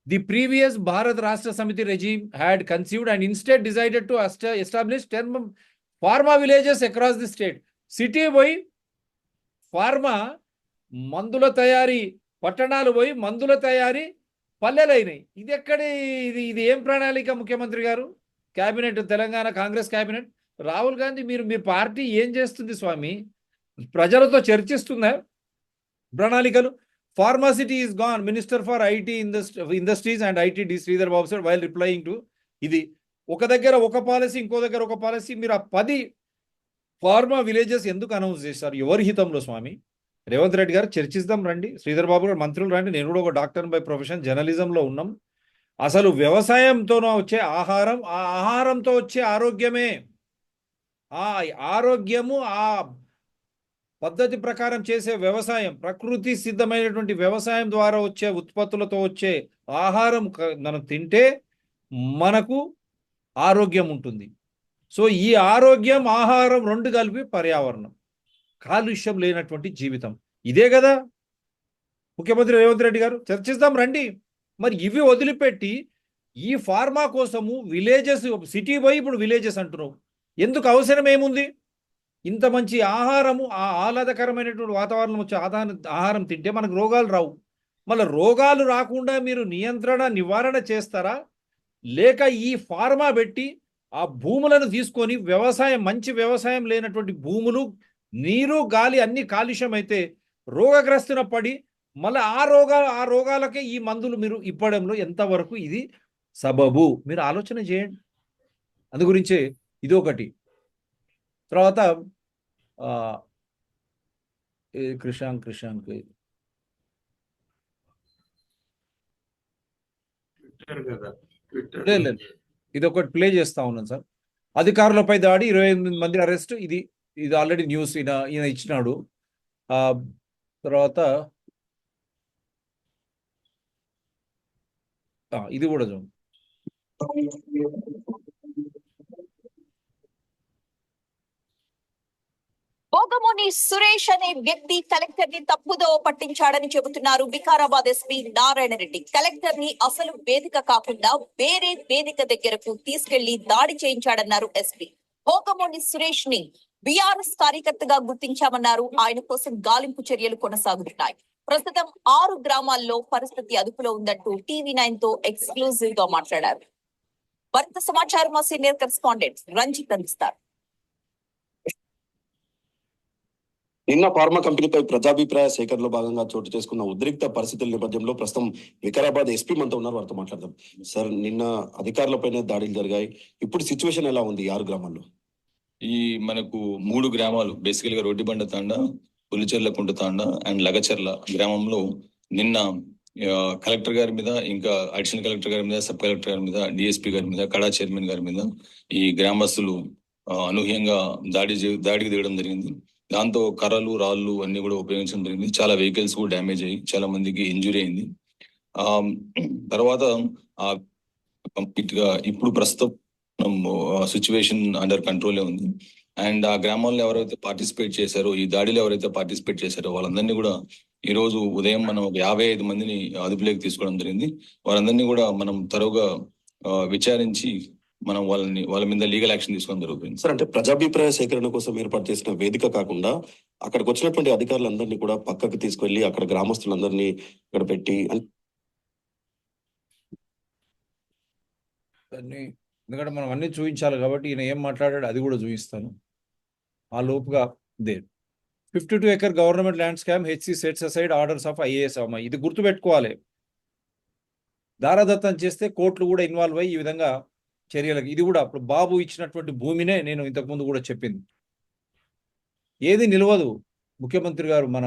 The previous Bharat Rashtra Samithi regime had conceived and instead decided to establish 10 pharma villages across the state. City పోయి ఫార్మా మందుల తయారీ, పట్టణాలు పోయి మందుల తయారీ పల్లెలైనాయి. ఇది ఎక్కడి ఇది ఏం ప్రణాళిక ముఖ్యమంత్రి గారు? క్యాబినెట్, తెలంగాణ కాంగ్రెస్ క్యాబినెట్, రాహుల్ గాంధీ మీ పార్టీ ఏం చేస్తుంది స్వామి? ప్రజలతో చర్చిస్తుందా ప్రణాళికలు? Pharmacity is gone. Minister for IT Industries and IT D. Sridhar Babu said while replying to ఇది. ఒక దగ్గర ఒక పాలసీ, ఇంకో దగ్గర ఒక పాలసీ. మీరు ఆ 10 ఫార్మా విలేజెస్ ఎందుకు అనౌన్స్ చేశారు? ఎవరి హితంలో స్వామి? రేవంత్ రెడ్డి గారు చర్చిద్దాం రండి, శ్రీధర్ బాబు గారు మంత్రులు రండి. నేను కూడా ఒక డాక్టర్ బై ప్రొఫెషన్, జర్నలిజంలో ఉన్నాం. అసలు వ్యవసాయంతోనో వచ్చే ఆహారం, ఆ ఆహారంతో వచ్చే ఆరోగ్యమే, ఆ ఆరోగ్యము, ఆ పద్ధతి ప్రకారం చేసే వ్యవసాయం, ప్రకృతి సిద్ధమైనటువంటి వ్యవసాయం ద్వారా వచ్చే ఉత్పత్తులతో వచ్చే ఆహారం మనం తింటే మనకు ఆరోగ్యం ఉంటుంది. సో ఈ ఆరోగ్యం, ఆహారం రెండు కలిపి పర్యావరణం, కాలుష్యం లేనటువంటి జీవితం. ఇదే కదా ముఖ్యమంత్రి రేవంత్ రెడ్డి గారు. చర్చిద్దాం రండి. మరి ఇవి వదిలిపెట్టి ఈ ఫార్మా కోసము విలేజెస్, సిటీ పోయి ఇప్పుడు విలేజెస్ అంటున్నావు. ఎందుకు అవసరం ఏముంది? ఇంత మంచి ఆహారము, ఆ ఆహ్లాదకరమైనటువంటి వాతావరణం వచ్చే ఆహారం తింటే మనకు రోగాలు రావు. మళ్ళీ రోగాలు రాకుండా మీరు నివారణ చేస్తారా? లేక ఈ ఫార్మా పెట్టి ఆ భూములను తీసుకొని మంచి వ్యవసాయం లేనటువంటి భూములు, నీరు, గాలి అన్ని కాలుష్యం అయితే రోగగ్రస్తున పడి మళ్ళీ ఆ రోగాలకే ఈ మందులు మీరు ఇవ్వడంలో ఎంతవరకు ఇది సబబు? మీరు ఆలోచన చేయండి. అందు గురించే ఇది ఒకటి. తర్వాత క్రిషాంక్ లేదు, ఇది ఒకటి ప్లే చేస్తా ఉన్నాను సార్. అధికారులపై దాడి, 28 మంది అరెస్ట్. ఇది ఆల్రెడీ న్యూస్ ఈయన ఇచ్చినాడు. తర్వాత ఇది కూడా చూడండి. భోగమోని సురేష్ అనే వ్యక్తి కలెక్టర్ ని తప్పుదోవ పట్టించాడని చెబుతున్నారు వికారాబాద్ ఎస్పీ నారాయణ రెడ్డి. కలెక్టర్ ని అసలు వేదిక కాకుండా వేరే వేదిక దగ్గరకు తీసుకెళ్లి దాడి చేయించాడన్నారు ఎస్పీ. భోగమోని సురేష్ ని బీఆర్ఎస్ కార్యకర్తగా గుర్తించామన్నారు. ఆయన కోసం గాలింపు చర్యలు కొనసాగుతున్నాయి. ప్రస్తుతం 6 గ్రామాల్లో పరిస్థితి అదుపులో ఉందంటూ TV9 తో ఎక్స్క్లూజివ్ గా మాట్లాడారు. మరింత సమాచారం మా సీనియర్ కరెస్పాండెంట్ రంజిత్ అందిస్తారు. నిన్న ఫార్మా కంపెనీపై ప్రజాభిప్రాయ సేకరణలో భాగంగా చోటు చేసుకున్న ఉద్రిక్త పరిస్థితుల నేపథ్యంలో ప్రస్తుతం వికారాబాద్ ఎస్పీ మనతో ఉన్నారు, వారితో మాట్లాడదాం. సార్, నిన్న అధికారులపైన దాడులు జరిగాయి. ఇప్పుడు సిచ్యువేషన్ ఎలా ఉంది 6 గ్రామాల్లో? ఈ మనకు 3 గ్రామాలు బేసికల్ గా రోడ్డిబండ తాండ, పులిచెర్ల కుంట తాండ అండ్ లగచెర్ల గ్రామంలో నిన్న కలెక్టర్ గారి మీద, ఇంకా అడిషనల్ కలెక్టర్ గారి మీద, సబ్ కలెక్టర్ గారి మీద, డిఎస్పీ గారి మీద, కడా చైర్మన్ గారి మీద ఈ గ్రామస్తులు అనూహ్యంగా దాడికి దిగడం జరిగింది. దాంతో కర్రలు, రాళ్ళు అన్ని కూడా ఉపయోగించడం జరిగింది. చాలా వెహికల్స్ కూడా డ్యామేజ్ అయ్యి చాలా మందికి ఇంజురీ అయింది. తర్వాత కంప్లీట్ గా ఇప్పుడు ప్రస్తుతం సిచ్యువేషన్ అండర్ కంట్రోలే ఉంది. అండ్ ఆ గ్రామాల్లో ఎవరైతే పార్టిసిపేట్ చేశారో, ఈ దాడిలో ఎవరైతే పార్టిసిపేట్ చేశారో వాళ్ళందరినీ కూడా ఈ రోజు ఉదయం మనం 55 మందిని అదుపులోకి తీసుకోవడం జరిగింది. వారందరినీ కూడా మనం తరువుగా విచారించి మనం వాళ్ళ మీద లీగల్ యాక్షన్ తీసుకోవడం జరుగుతుంది. సార్, అంటే ప్రజాభిప్రాయ సేకరణ కోసం ఏర్పాటు చేసిన వేదిక కాకుండా అక్కడికి వచ్చినటువంటి అధికారులందరినీ కూడా పక్కకు తీసుకెళ్లి అక్కడ గ్రామస్తులందరినీ ఇక్కడ పెట్టి ఎందుకంటే మనం అన్ని చూపించాలి కాబట్టి ఈయన ఏం మాట్లాడాడు అది కూడా చూపిస్తాను. ఆ లోపుగా 52 acre government land scam, HC sets aside orders of IAS. ఇది గుర్తుపెట్టుకోవాలి. దారాదత్తం చేస్తే కోర్టులు కూడా ఇన్వాల్వ్ అయ్యి ఈ విధంగా చర్యలకు. ఇది కూడా అప్పుడు బాబు ఇచ్చినటువంటి భూమినే నేను ఇంతకుముందు కూడా చెప్పింది. ఏది నిలవదు. ముఖ్యమంత్రి గారు మన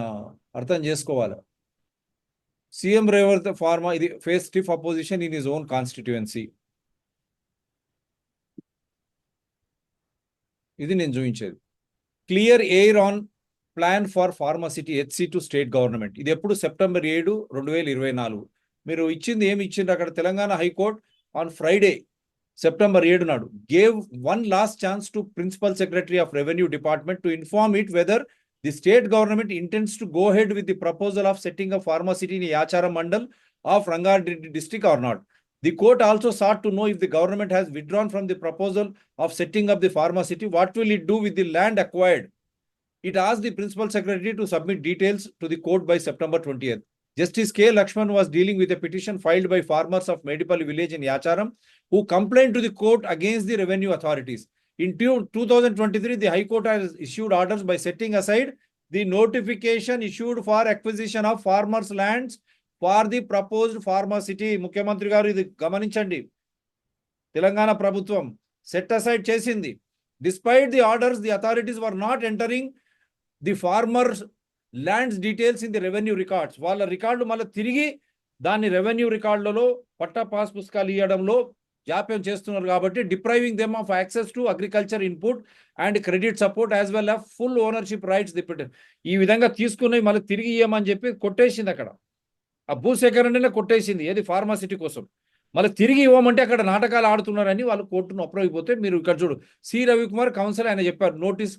అర్థం చేసుకోవాలి. సీఎం రేవంత్ ఫార్మా ఇది face stiff opposition in his own constituency. ఇది నేను చూపించేది. Clear air on plan for pharma city HC to state government. ఇది ఎప్పుడు? సెప్టెంబర్ 7, 2024. మీరు ఇచ్చింది ఏమి ఇచ్చింది అక్కడ? Telangana high court on Friday September 7 నాడు gave one last chance to Principal Secretary of Revenue Department to inform it whether the state government intends to go ahead with the proposal of setting a pharmacy in Yacharam Mandal of Rangareddy district or not. The court also sought to know if the government has withdrawn from the proposal of setting up the pharmacy. What will it do with the land acquired? It asked the Principal Secretary to submit details to the court by September 20th. Justice K. Lakshman was dealing with a petition filed by farmers of Medipalli village in Yacharam who complained to the court against the revenue authorities. In 2023, the High Court has issued orders by setting aside the notification issued for acquisition of farmers' lands for the proposed pharmacy. Mukhyamantri garu idi gamaninchandi. Telangana Prabhutvam set aside chesindi. Despite the orders, the authorities were not entering the farmers' lands details in the revenue records. వాళ్ళ record మళ్ళీ తిరిగి దాన్ని revenue రికార్డులలో పట్టా pass పుస్తకాలు ఇవ్వడంలో జాప్యం చేస్తున్నారు కాబట్టి depriving them of access to agriculture input and credit support as well as full ownership rights. ఈ విధంగా తీసుకుని మళ్ళీ తిరిగి ఇవ్వమని చెప్పి కొట్టేసింది. అక్కడ ఆ భూసేకరణనే కొట్టేసింది. ఏది? ఫార్మాసిటీ కోసం. మళ్ళీ తిరిగి ఇవ్వమంటే అక్కడ నాటకాలు ఆడుతున్నారని వాళ్ళు కోర్టును అప్రూవ్. మీరు ఇక్కడ చూడు, సి రవికుమార్ కౌన్సిల్ ఆయన చెప్పారు, notice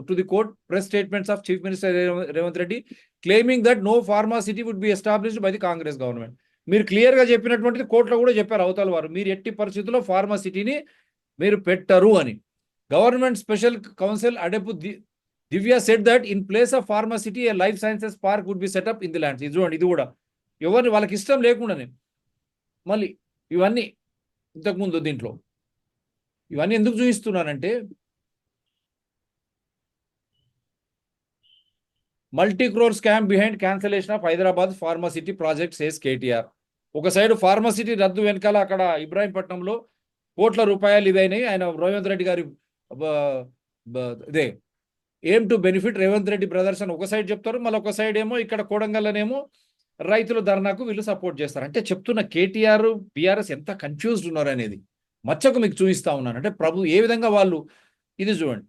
to the court press statements of chief minister Revanth Reddy claiming that no pharma city would be established by the Congress government. మీరు క్లియర్ గా చెప్పినటువంటిది కోర్టులో కూడా చెప్పారు అవతల వారు, మీరు ఎట్టి పరిస్థితుల్లో ఫార్మాసిటీని మీరు పెట్టరు అని. Government special counsel Adepu Divya said that in place of pharma city a life sciences park would be set up in the lands. ఇది చూడండి, ఇది కూడా ఎవరిని వాళ్ళకి ఇష్టం లేకుండానే మళ్ళీ ఇవన్నీ ఇంతకుముందు దీంట్లో ఇవన్నీ ఎందుకు చూపిస్తున్నానంటే multi crore scam behind cancellation of Hyderabad pharma city project says KTR. ఒక సైడ్ ఫార్మసిటీ రద్దు వెనకాల అక్కడ ఇబ్రాహీంపట్నంలో కోట్ల రూపాయలు ఇదైనాయి. ఆయన రేవంత్ రెడ్డి గారి ఇదే ఏం to benefit Revanth Reddy brothers అని ఒక సైడ్ చెప్తారు, మళ్ళీ ఒక సైడ్ ఏమో ఇక్కడ కోడంగల్లోనేమో రైతుల ధర్నాకు వీళ్ళు సపోర్ట్ చేస్తారు. అంటే చెప్తున్న కేటీఆర్ బీఆర్ఎస్ ఎంత కన్ఫ్యూజ్డ్ ఉన్నారు అనేది మచ్చకు మీకు చూపిస్తా ఉన్నాను. అంటే ప్రభు ఏ విధంగా వాళ్ళు ఇది చూడండి,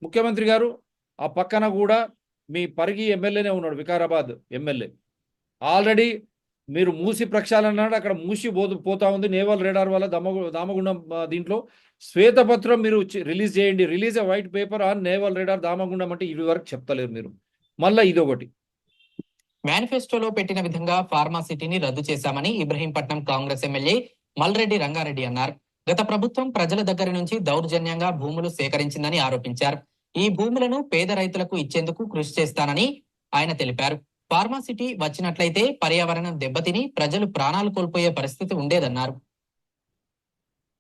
ముఖ్యమంత్రి గారు ఆ పక్కన కూడా మీ పరిగి ఎమ్మెల్యేనే ఉన్నాడు, వికారాబాద్ ఎమ్మెల్యే. ఆల్రెడీ మీరు మూసి ప్రక్షాళన అన్నాడు, అక్కడ మూసి పోతా ఉంది నేవల్ రేడార్ వల్ల దామగుండం. దీంట్లో శ్వేతపత్రం మీరు రిలీజ్ చేయండి, release a white paper on naval radar Damagundam అంటే ఇవి వరకు చెప్తలేరు మీరు. మళ్ళీ ఇదొకటి మేనిఫెస్టోలో పెట్టిన విధంగా ఫార్మాసిటీని రద్దు చేశామని ఇబ్రహీంపట్నం కాంగ్రెస్ ఎమ్మెల్యే మల్రెడ్డి రంగారెడ్డి అన్నారు. గత ప్రభుత్వం ప్రజల దగ్గర నుంచి దౌర్జన్యంగా భూములు సేకరించిందని ఆరోపించారు. ఈ భూములను పేద రైతులకు ఇచ్చేందుకు కృషి చేస్తానని ఆయన తెలిపారు. ఫార్మాసిటీ వచ్చినట్లయితే పర్యావరణం దెబ్బతిని ప్రజలు ప్రాణాలు కోల్పోయే పరిస్థితి ఉండేదన్నారు.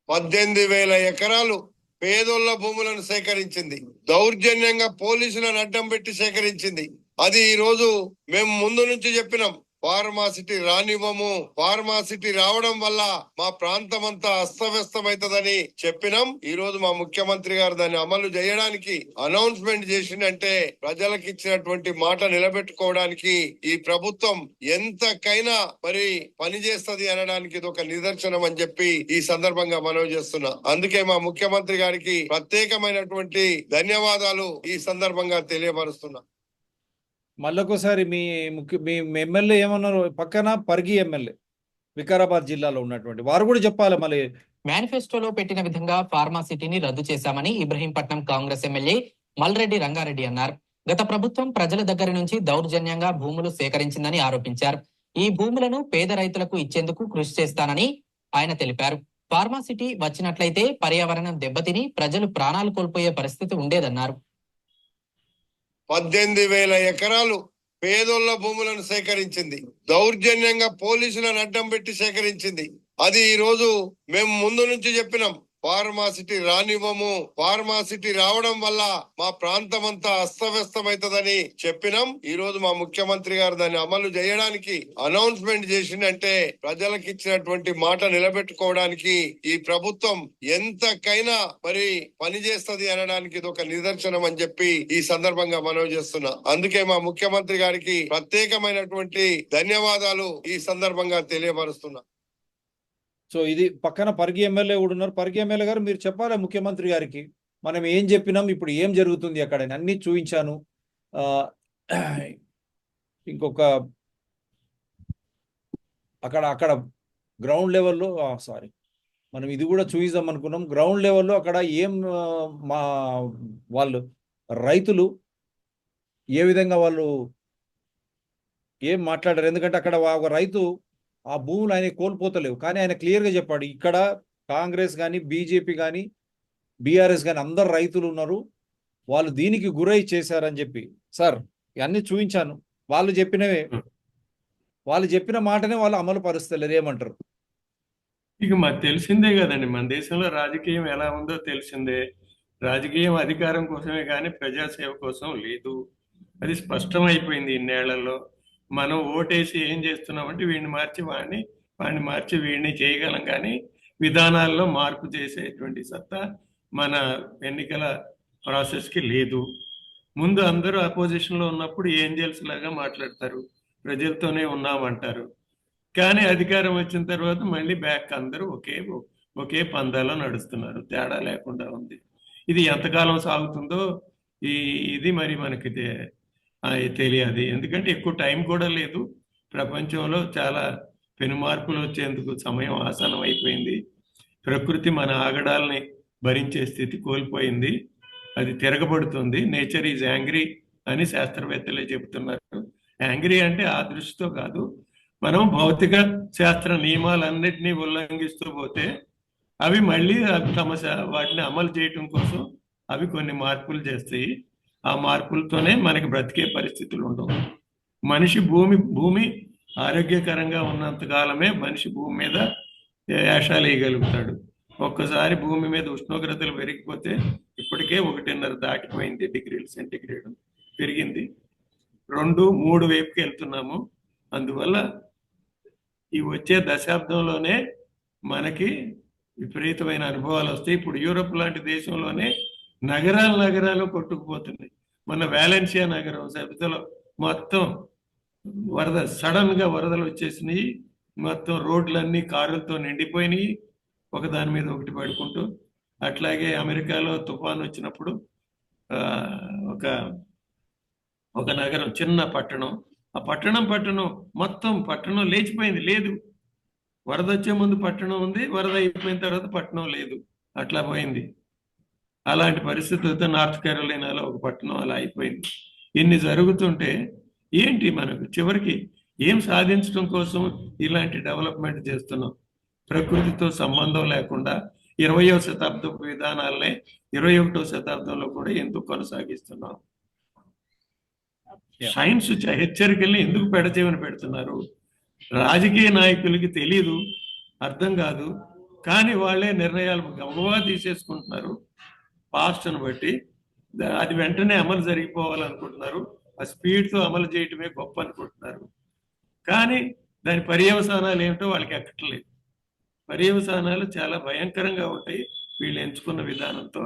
18,000 ఎకరాలు పేదోళ్ల భూములను సేకరించింది. దౌర్జన్యంగా పోలీసులను అడ్డం పెట్టి సేకరించింది. అది ఈ రోజు మేము ముందు నుంచి చెప్పినాం, ఫార్మాసిటీ రానివ్వము, ఫార్మాసిటీ రావడం వల్ల మా ప్రాంతం అంతా అస్తవ్యస్తమైతదని చెప్పినాం. ఈ రోజు మా ముఖ్యమంత్రి గారు దాన్ని అమలు చేయడానికి అనౌన్స్మెంట్ చేసిందంటే ప్రజలకు ఇచ్చినటువంటి మాట నిలబెట్టుకోవడానికి ఈ ప్రభుత్వం ఎంతకైనా మరి పనిచేస్తది అనడానికి ఇది ఒక నిదర్శనం అని చెప్పి ఈ సందర్భంగా మనవి చేస్తున్నా. అందుకే మా ముఖ్యమంత్రి గారికి ప్రత్యేకమైనటువంటి ధన్యవాదాలు ఈ సందర్భంగా తెలియపరుస్తున్నా. మళ్ళొకసారి మీ ఎమ్మెల్యే ఏమన్నారు, పక్కన పరిగి ఎమ్మెల్యే వికారాబాద్ జిల్లాలో ఉన్నటువంటి వారు కూడా చెప్పాలి. మళ్ళీ మేనిఫెస్టోలో పెట్టిన విధంగా ఫార్మాసిటీని రద్దు చేశామని ఇబ్రహీంపట్నం కాంగ్రెస్ ఎమ్మెల్యే మల్రెడ్డి రంగారెడ్డి అన్నారు. గత ప్రభుత్వం ప్రజల దగ్గర నుంచి దౌర్జన్యంగా భూములు సేకరించిందని ఆరోపించారు. ఈ భూములను పేద రైతులకు ఇచ్చేందుకు కృషి చేస్తానని ఆయన తెలిపారు. ఫార్మాసిటీ వచ్చినట్లయితే పర్యావరణం దెబ్బతిని ప్రజలు ప్రాణాలు కోల్పోయే పరిస్థితి ఉండేదన్నారు. 18,000 ఎకరాలు పేదోళ్ల భూములను సేకరించింది. దౌర్జన్యంగా పోలీసులను అడ్డం పెట్టి సేకరించింది. అది ఈ రోజు మేము ముందు నుంచి చెప్పినాం, ఫార్మాసిటీ రానివ్వము, ఫార్మాసిటీ రావడం వల్ల మా ప్రాంతం అంతా అస్తవ్యస్తమైతదని చెప్పినాం. ఈ రోజు మా ముఖ్యమంత్రి గారు దాన్ని అమలు చేయడానికి అనౌన్స్మెంట్ చేసిందంటే ప్రజలకు ఇచ్చినటువంటి మాట నిలబెట్టుకోవడానికి ఈ ప్రభుత్వం ఎంతకైనా మరి పనిచేస్తది అనడానికి ఇది ఒక నిదర్శనం అని చెప్పి ఈ సందర్భంగా మనవి చేస్తున్నా. అందుకే మా ముఖ్యమంత్రి గారికి ప్రత్యేకమైనటువంటి ధన్యవాదాలు ఈ సందర్భంగా తెలియపరుస్తున్నా. సో ఇది పక్కన పరిగి ఎమ్మెల్యే కూడా ఉన్నారు. పరిగి ఎమ్మెల్యే గారు మీరు చెప్పాలి ముఖ్యమంత్రి గారికి మనం ఏం చెప్పినాం, ఇప్పుడు ఏం జరుగుతుంది అక్కడ అన్ని చూపించాను. ఇంకొక అక్కడ గ్రౌండ్ లెవెల్లో మనం ఇది కూడా చూపిద్దాం అనుకున్నాం. గ్రౌండ్ లెవెల్లో అక్కడ ఏం మా వాళ్ళు రైతులు ఏ విధంగా వాళ్ళు ఏం మాట్లాడారు. ఎందుకంటే అక్కడ ఒక రైతు ఆ భూములు ఆయన కోల్పోతలేవు, కానీ ఆయన క్లియర్గా చెప్పాడు, ఇక్కడ కాంగ్రెస్ కానీ బీజేపీ కానీ బీఆర్ఎస్ కానీ అందరు రైతులు ఉన్నారు, వాళ్ళు దీనికి గురై చేశారని చెప్పి. సార్ ఇవన్నీ చూపించాను. వాళ్ళు చెప్పిన మాటనే వాళ్ళు అమలు పరుస్తలేరు. ఏమంటారు? ఇక మాకు తెలిసిందే కదండి, మన దేశంలో రాజకీయం ఎలా ఉందో తెలిసిందే. రాజకీయం అధికారం కోసమే కానీ ప్రజాసేవ కోసం లేదు. అది స్పష్టమైపోయింది ఇన్నేళ్లలో. మనం ఓటేసి ఏం చేస్తున్నామంటే వీడిని మార్చి వాడిని మార్చి వీడిని చేయగలం, కానీ విధానాల్లో మార్పు చేసేటువంటి సత్తా మన ఎన్నికల ప్రాసెస్కి లేదు. ముందు అందరూ అపోజిషన్లో ఉన్నప్పుడు ఏంజల్స్ లాగా మాట్లాడతారు, ప్రజలతోనే ఉన్నామంటారు. కానీ అధికారం వచ్చిన తర్వాత మళ్ళీ బ్యాక్ అందరూ ఒకే పందాలో నడుస్తున్నారు, తేడా లేకుండా ఉంది. ఇది ఎంతకాలం సాగుతుందో ఇది మరి మనకి తెలియదు. ఎందుకంటే ఎక్కువ టైం కూడా లేదు. ప్రపంచంలో చాలా పెనుమార్పులు వచ్చేందుకు సమయం ఆసనం అయిపోయింది. ప్రకృతి మన ఆగడాలని భరించే స్థితి కోల్పోయింది, అది తిరగబడుతుంది. నేచర్ ఈజ్ యాంగ్రీ అని శాస్త్రవేత్తలే చెబుతున్నారు. యాంగ్రీ అంటే ఆ దృష్టితో కాదు, మనం భౌతిక శాస్త్ర నియమాలన్నిటినీ ఉల్లంఘిస్తూ పోతే అవి మళ్ళీ వాటిని అమలు చేయటం కోసం అవి కొన్ని మార్పులు చేస్తాయి. ఆ మార్పులతోనే మనకి బ్రతికే పరిస్థితులు ఉండవు. మనిషి భూమి ఆరోగ్యకరంగా ఉన్నంత కాలమే మనిషి భూమి మీద వేషాలు వేయగలుగుతాడు. ఒక్కసారి భూమి మీద ఉష్ణోగ్రతలు పెరిగిపోతే, ఇప్పటికే 1.5 దాటిపోయింది డిగ్రీల సెంటిగ్రేడ్ పెరిగింది, 2, 3 వైపుకి వెళ్తున్నాము. అందువల్ల ఈ వచ్చే దశాబ్దంలోనే మనకి విపరీతమైన అనుభవాలు వస్తాయి. ఇప్పుడు యూరోప్ లాంటి దేశంలోనే నగరాలు కొట్టుకుపోతున్నాయి. మన వ్యాలెన్సియా నగరం సరితలో మొత్తం సడన్ గా వరదలు వచ్చేసినాయి. మొత్తం రోడ్లన్నీ కారులతో నిండిపోయినాయి, ఒకదాని మీద ఒకటి పడుకుంటూ. అట్లాగే అమెరికాలో తుఫాన్ వచ్చినప్పుడు ఒక నగరం, చిన్న పట్టణం, ఆ పట్టణం మొత్తం లేచిపోయింది. లేదు, వరద వచ్చే ముందు పట్టణం ఉంది, వరద అయిపోయిన తర్వాత పట్టణం లేదు, అట్లా పోయింది. అలాంటి పరిస్థితులతో నార్త్ కెరోలినాలో ఒక పట్టణం అలా అయిపోయింది. ఇన్ని జరుగుతుంటే ఏంటి మనకు చివరికి ఏం సాధించడం కోసం ఇలాంటి డెవలప్మెంట్ చేస్తున్నాం? ప్రకృతితో సంబంధం లేకుండా 20వ శతాబ్దపు విధానాలనే 21వ శతాబ్దంలో కూడా ఎందుకు కొనసాగిస్తున్నాం? సైన్స్ హెచ్చరికల్ని ఎందుకు పెడచేవని పెడుతున్నారు? రాజకీయ నాయకులకి తెలియదు, అర్థం కాదు, కానీ వాళ్ళే నిర్ణయాలు గబగబా తీసేసుకుంటున్నారు. పాస్ట్ను బట్టి అది వెంటనే అమలు జరిగిపోవాలనుకుంటున్నారు. ఆ స్పీడ్తో అమలు చేయటమే గొప్ప అనుకుంటున్నారు. కానీ దాని పర్యవసానాలు ఏమిటో వాళ్ళకి ఎక్కట్లేదు. పర్యవసానాలు చాలా భయంకరంగా ఉంటాయి వీళ్ళు ఎంచుకున్న విధానంతో.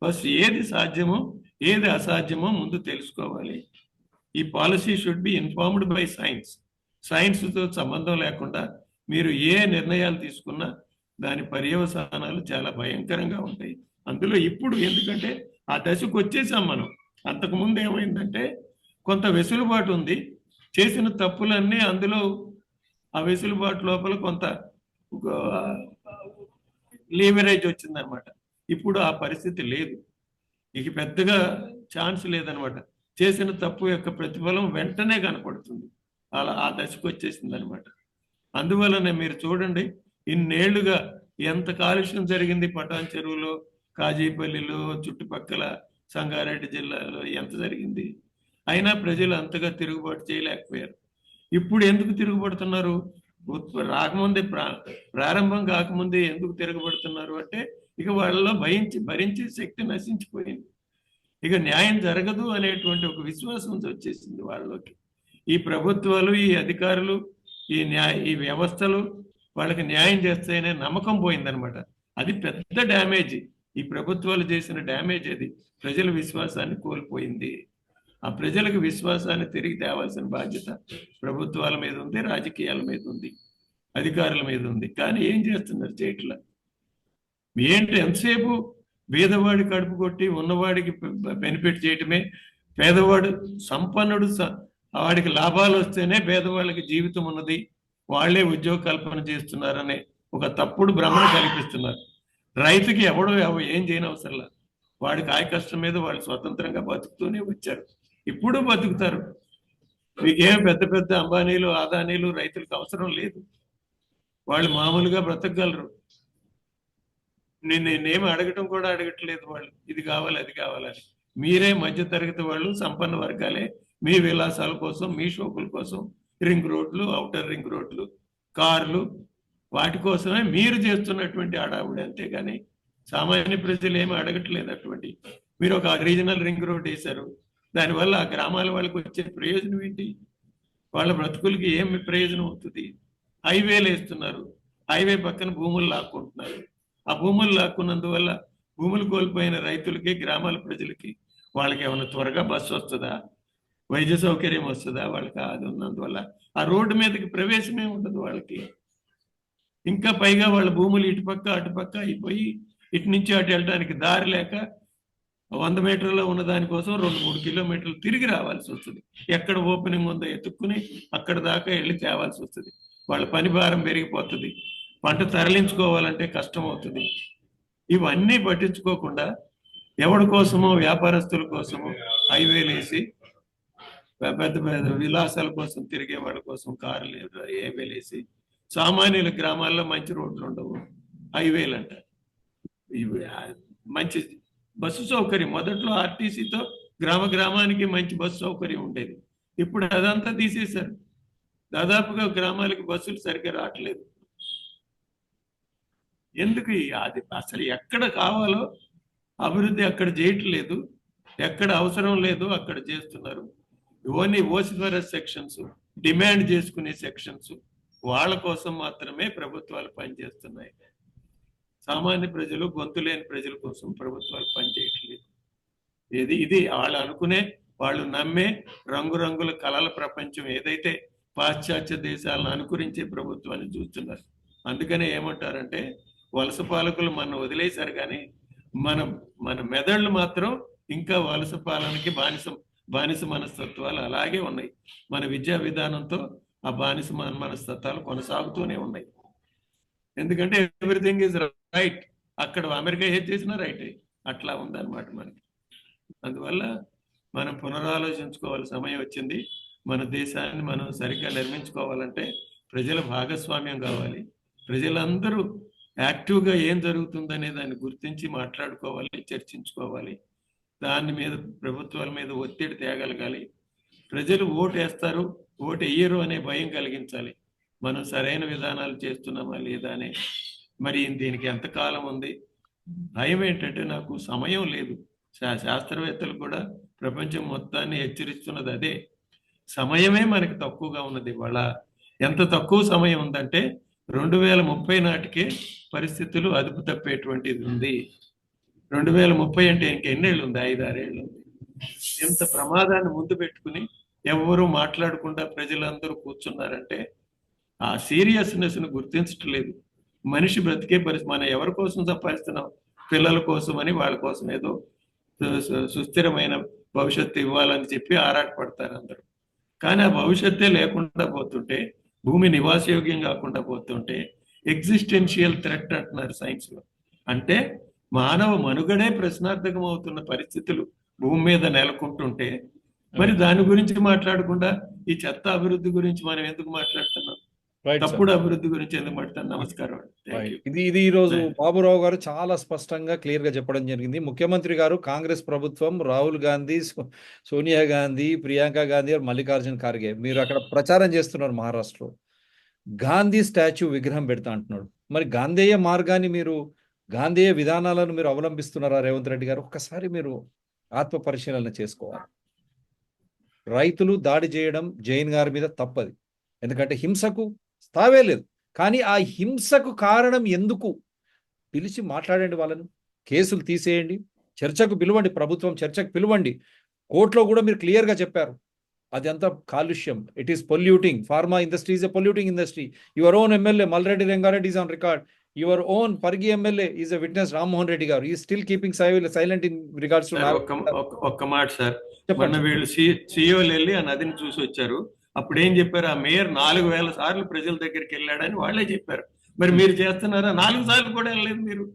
ఫస్ట్ ఏది సాధ్యమో ఏది అసాధ్యమో ముందు తెలుసుకోవాలి. ఈ policy should be informed by science. సైన్స్తో సంబంధం లేకుండా మీరు ఏ నిర్ణయాలు తీసుకున్నా దాని పర్యవసానాలు చాలా భయంకరంగా ఉంటాయి. అందులో ఇప్పుడు ఎందుకంటే ఆ దశకు వచ్చేసాం మనం. అంతకుముందు ఏమైందంటే కొంత వెసులుబాటు ఉంది, చేసిన తప్పులన్నీ అందులో ఆ వెసులుబాటు లోపల కొంత లీవరేజ్ వచ్చిందనమాట. ఇప్పుడు ఆ పరిస్థితి లేదు, ఇక పెద్దగా ఛాన్స్ లేదనమాట. చేసిన తప్పు యొక్క ప్రతిఫలం వెంటనే కనపడుతుంది. అలా ఆ దశకు వచ్చేసింది అనమాట. అందువలనే మీరు చూడండి, ఇన్నేళ్లుగా ఎంత కాలుష్యం జరిగింది పటాన్ చెరువులో, కాజీపల్లిలో, చుట్టుపక్కల సంగారెడ్డి జిల్లాలో ఎంత జరిగింది. అయినా ప్రజలు అంతగా తిరుగుబాటు చేయలేకపోయారు. ఇప్పుడు ఎందుకు తిరుగుబడుతున్నారు? రాకముందే ప్రారంభం కాకముందే ఎందుకు తిరగబడుతున్నారు అంటే ఇక వాళ్ళలో భరించే శక్తి నశించిపోయింది. ఇక న్యాయం జరగదు అనేటువంటి ఒక విశ్వాసం వచ్చేసింది వాళ్ళలోకి. ఈ ప్రభుత్వాలు, ఈ అధికారులు, ఈ వ్యవస్థలు వాళ్ళకి న్యాయం చేస్తాయనే నమ్మకం పోయిందనమాట. అది పెద్ద డ్యామేజ్. ఈ ప్రభుత్వాలు చేసిన డ్యామేజ్ అది. ప్రజల విశ్వాసాన్ని కోల్పోయింది. ఆ ప్రజలకు విశ్వాసాన్ని తిరిగి తేవాల్సిన బాధ్యత ప్రభుత్వాల మీద ఉంది, రాజకీయాల మీద ఉంది, అధికారుల మీద ఉంది. కానీ ఏం చేస్తున్నారు? చేయట్లా. ఏంటి ఎంతసేపు పేదవాడి కడుపు కొట్టి ఉన్నవాడికి బెనిఫిట్ చేయటమే. పేదవాడు సంపన్నుడు, వాడికి లాభాలు వస్తేనే పేదవాళ్ళకి జీవితం ఉన్నది, వాళ్లే ఉద్యోగ కల్పన చేస్తున్నారనే ఒక తప్పుడు భ్రమను కల్పిస్తున్నారు. రైతుకి ఎవడో ఏం చేయని అవసరంలా, వాడికి ఆయ కష్టం మీద వాళ్ళు స్వతంత్రంగా బతుకుతూనే వచ్చారు, ఇప్పుడు బతుకుతారు. మీకేం పెద్ద పెద్ద అంబానీలు, ఆదానీలు రైతులకు అవసరం లేదు. వాళ్ళు మామూలుగా బ్రతకగలరు. నేనేమి అడగటం కూడా అడగట్లేదు వాళ్ళు, ఇది కావాలి అది కావాలని. మీరే మధ్య తరగతి వాళ్ళు, సంపన్న వర్గాలే మీ విలాసాల కోసం, మీ షోకుల కోసం రింగ్ రోడ్లు, ఔటర్ రింగ్ రోడ్లు, కార్లు, వాటి కోసమే మీరు చేస్తున్నటువంటి హడావుడి. అంతేగాని సామాన్య ప్రజలు ఏమి అడగట్లేదు అటువంటి. మీరు ఒక రీజనల్ రింగ్ రోడ్ వేశారు, దానివల్ల ఆ గ్రామాల వాళ్ళకి వచ్చే ప్రయోజనం ఏంటి? వాళ్ళ బ్రతుకులకి ఏమి ప్రయోజనం అవుతుంది? హైవేలు వేస్తున్నారు, హైవే పక్కన భూములు లాక్కుంటున్నారు. ఆ భూములు లాక్కున్నందువల్ల భూములు కోల్పోయిన రైతులకి, గ్రామాల ప్రజలకి వాళ్ళకి ఏమైనా త్వరగా బస్సు వస్తుందా, వైద్య సౌకర్యం వస్తుందా? వాళ్ళకి అది ఉన్నందువల్ల ఆ రోడ్డు మీదకి ప్రవేశమే ఉండదు వాళ్ళకి. ఇంకా పైగా వాళ్ళ భూములు ఇటుపక్క అటుపక్క అయిపోయి ఇటు నుంచి అటు వెళ్ళడానికి దారి లేక 100 మీటర్లో ఉన్న దానికోసం 2-3 కిలోమీటర్లు తిరిగి రావాల్సి వస్తుంది. ఎక్కడ ఓపెనింగ్ ఉందో ఎత్తుక్కుని అక్కడ దాకా వెళ్ళి తేవాల్సి వస్తుంది. వాళ్ళ పని భారం పెరిగిపోతుంది, పంట తరలించుకోవాలంటే కష్టం అవుతుంది. ఇవన్నీ పట్టించుకోకుండా ఎవరి కోసమో, వ్యాపారస్తుల కోసమో హైవేలు వేసి, పెద్ద పెద్ద విలాసాల కోసం తిరిగే వాళ్ళ కోసం కార్లు హైవేలు వేసి, సామాన్యుల గ్రామాల్లో మంచి రోడ్లు ఉండవు, 5,000 అంట. మంచి బస్సు సౌకర్యం మొదట్లో ఆర్టీసీతో గ్రామ గ్రామానికి మంచి బస్సు సౌకర్యం ఉండేది. ఇప్పుడు అదంతా తీసేశారు. దాదాపుగా గ్రామాలకు బస్సులు సరిగ్గా రావట్లేదు. ఎందుకు అది అసలు ఎక్కడ కావాలో అభివృద్ధి అక్కడ చేయట్లేదు, ఎక్కడ అవసరం లేదో అక్కడ చేస్తున్నారు. ఓన్లీ ఓసిఫరస్ సెక్షన్స్, డిమాండ్ చేసుకునే సెక్షన్స్, వాళ్ళ కోసం మాత్రమే ప్రభుత్వాలు పనిచేస్తున్నాయి. సామాన్య ప్రజలు, గొంతు లేని ప్రజల కోసం ప్రభుత్వాలు పనిచేయట్లేదు. ఇది వాళ్ళు అనుకునే, వాళ్ళు నమ్మే రంగురంగుల కళల ప్రపంచం ఏదైతే పాశ్చాత్య దేశాలను అనుకరించే ప్రభుత్వాన్ని చూస్తున్నారు. అందుకనే ఏమంటారంటే వలస పాలకులు మనం వదిలేశారు, కానీ మన మెదళ్ళు మాత్రం ఇంకా వలస పాలనకి బానిస మనస్తత్వాలు అలాగే ఉన్నాయి. మన విద్యా విధానంతో ఆ బానిస మనస్తత్వాలు కొనసాగుతూనే ఉన్నాయి. ఎందుకంటే ఎవ్రీథింగ్ ఈజ్ రైట్, అక్కడ అమెరికా ఏది చేసినా రైట్, అట్లా ఉందన్నమాట మనకి. అందువల్ల మనం పునరాలోచించుకోవాల్సిన సమయం వచ్చింది. మన దేశాన్ని మనం సరిగ్గా నిర్మించుకోవాలంటే ప్రజల భాగస్వామ్యం కావాలి. ప్రజలందరూ యాక్టివ్గా ఏం జరుగుతుందనే దాన్ని గుర్తించి మాట్లాడుకోవాలి, చర్చించుకోవాలి. దాని మీద ప్రభుత్వాల మీద ఒత్తిడి తేగలగాలి. ప్రజలు ఓటు వేస్తారు, ఓటు వేయరు అనే భయం కలిగించాలి. మనం సరైన విధానాలు చేస్తున్నామా లేదా అనే. మరి దీనికి ఎంతకాలం ఉంది? భయం ఏంటంటే నాకు సమయం లేదు. శాస్త్రవేత్తలు కూడా ప్రపంచం మొత్తాన్ని హెచ్చరిస్తున్నది అదే. సమయమే మనకి తక్కువగా ఉన్నది. ఇవాళ ఎంత తక్కువ సమయం ఉందంటే 2030 నాటికే పరిస్థితులు అదుపు తప్పేటువంటిది ఉంది. 2030 అంటే ఇంకెన్నేళ్ళు ఉంది? 5-6 ఏళ్ళు ఉంది. ఎంత ప్రమాదాన్ని ముందు పెట్టుకుని ఎవరు మాట్లాడకుండా ప్రజలందరూ కూర్చున్నారంటే ఆ సీరియస్నెస్ ను గుర్తించట్లేదు. మనిషి బ్రతికే పరిస్థితి. మనం ఎవరి కోసం సంపాదిస్తున్నాం? పిల్లల కోసం అని, వాళ్ళ కోసం ఏదో సుస్థిరమైన భవిష్యత్తు ఇవ్వాలని చెప్పి ఆరాటపడతారు అందరూ. కానీ ఆ భవిష్యత్తే లేకుండా పోతుంటే, భూమి నివాసయోగ్యం కాకుండా పోతుంటే ఎగ్జిస్టెన్షియల్ థ్రెట్ అంటున్నారు సైన్స్ లో. అంటే మానవ మనుగడే ప్రశ్నార్థకం అవుతున్న పరిస్థితులు భూమి మీద నెలకొంటుంటే మరి దాని గురించి మాట్లాడకుండా ఈ చెత్త అభివృద్ధి గురించి మనం ఎందుకు మాట్లాడుతున్నాం? తప్పుడు అభివృద్ధి గురించి ఎందుకు మాట్లాడుతున్నాం? నమస్కారం. ఇది ఈ రోజు బాబురావు గారు చాలా స్పష్టంగా క్లియర్ గా చెప్పడం జరిగింది. ముఖ్యమంత్రి గారు, కాంగ్రెస్ ప్రభుత్వం, రాహుల్ గాంధీ, సోనియా గాంధీ, ప్రియాంక గాంధీ, మల్లికార్జున్ ఖార్గే, మీరు అక్కడ ప్రచారం చేస్తున్నారు మహారాష్ట్రలో. గాంధీ స్టాచ్యూ విగ్రహం పెడతా అంటున్నాడు. మరి గాంధేయ మార్గాన్ని మీరు, గాంధేయ విధానాలను మీరు అవలంబిస్తున్నారా రేవంత్ రెడ్డి గారు? ఒక్కసారి మీరు ఆత్మ పరిశీలన చేసుకోవాలి. రైతులు దాడి చేయడం జైన్ గారి మీద తప్పది, ఎందుకంటే హింసకు తావే లేదు. కానీ ఆ హింసకు కారణం ఎందుకు? పిలిచి మాట్లాడండి, వాళ్ళను కేసులు తీసేయండి, చర్చకు పిలవండి, ప్రభుత్వం చర్చకు పిలవండి. కోర్టులో కూడా మీరు క్లియర్గా చెప్పారు అది అంతా కాలుష్యం, it is polluting, pharma industry is a polluting industry. Your own MLA Malreddy Rangareddy is on record. Your own Pargi MLA is a witness, Rammohan Reddy garu. ఈ still keeping silent in regards to. ఒక్క మాట సార్, మొన్న వీళ్ళు సీఈఓలు వెళ్ళి ఆ నదిని చూసి వచ్చారు. అప్పుడు ఏం చెప్పారు? ఆ మేయర్ 4,000 సార్లు ప్రజల దగ్గరికి వెళ్ళాడని వాళ్ళే చెప్పారు. మరి మీరు చేస్తున్నారా? 4 సార్లు కూడా వెళ్ళలేదు మీరు.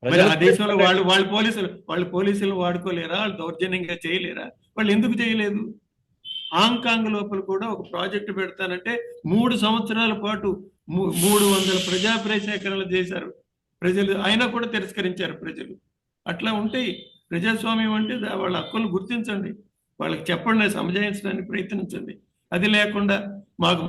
మరి ఆ దేశంలో వాళ్ళు పోలీసులు వాడుకోలేరా? వాళ్ళు దౌర్జన్యంగా చేయలేరా? వాళ్ళు ఎందుకు చేయలేదు? హాంకాంగ్ లోపల కూడా ఒక ప్రాజెక్టు పెడతానంటే 3 సంవత్సరాల పాటు 300 ప్రజాప్రయ సేకరణలు చేశారు ప్రజలు, అయినా కూడా తిరస్కరించారు ప్రజలు. అట్లా ఉంటాయి. ప్రజాస్వామ్యం అంటే వాళ్ళ హక్కులు గుర్తించండి, వాళ్ళకి చెప్పండి, సమజాయించడానికి ప్రయత్నించండి. అది లేకుండా మాకు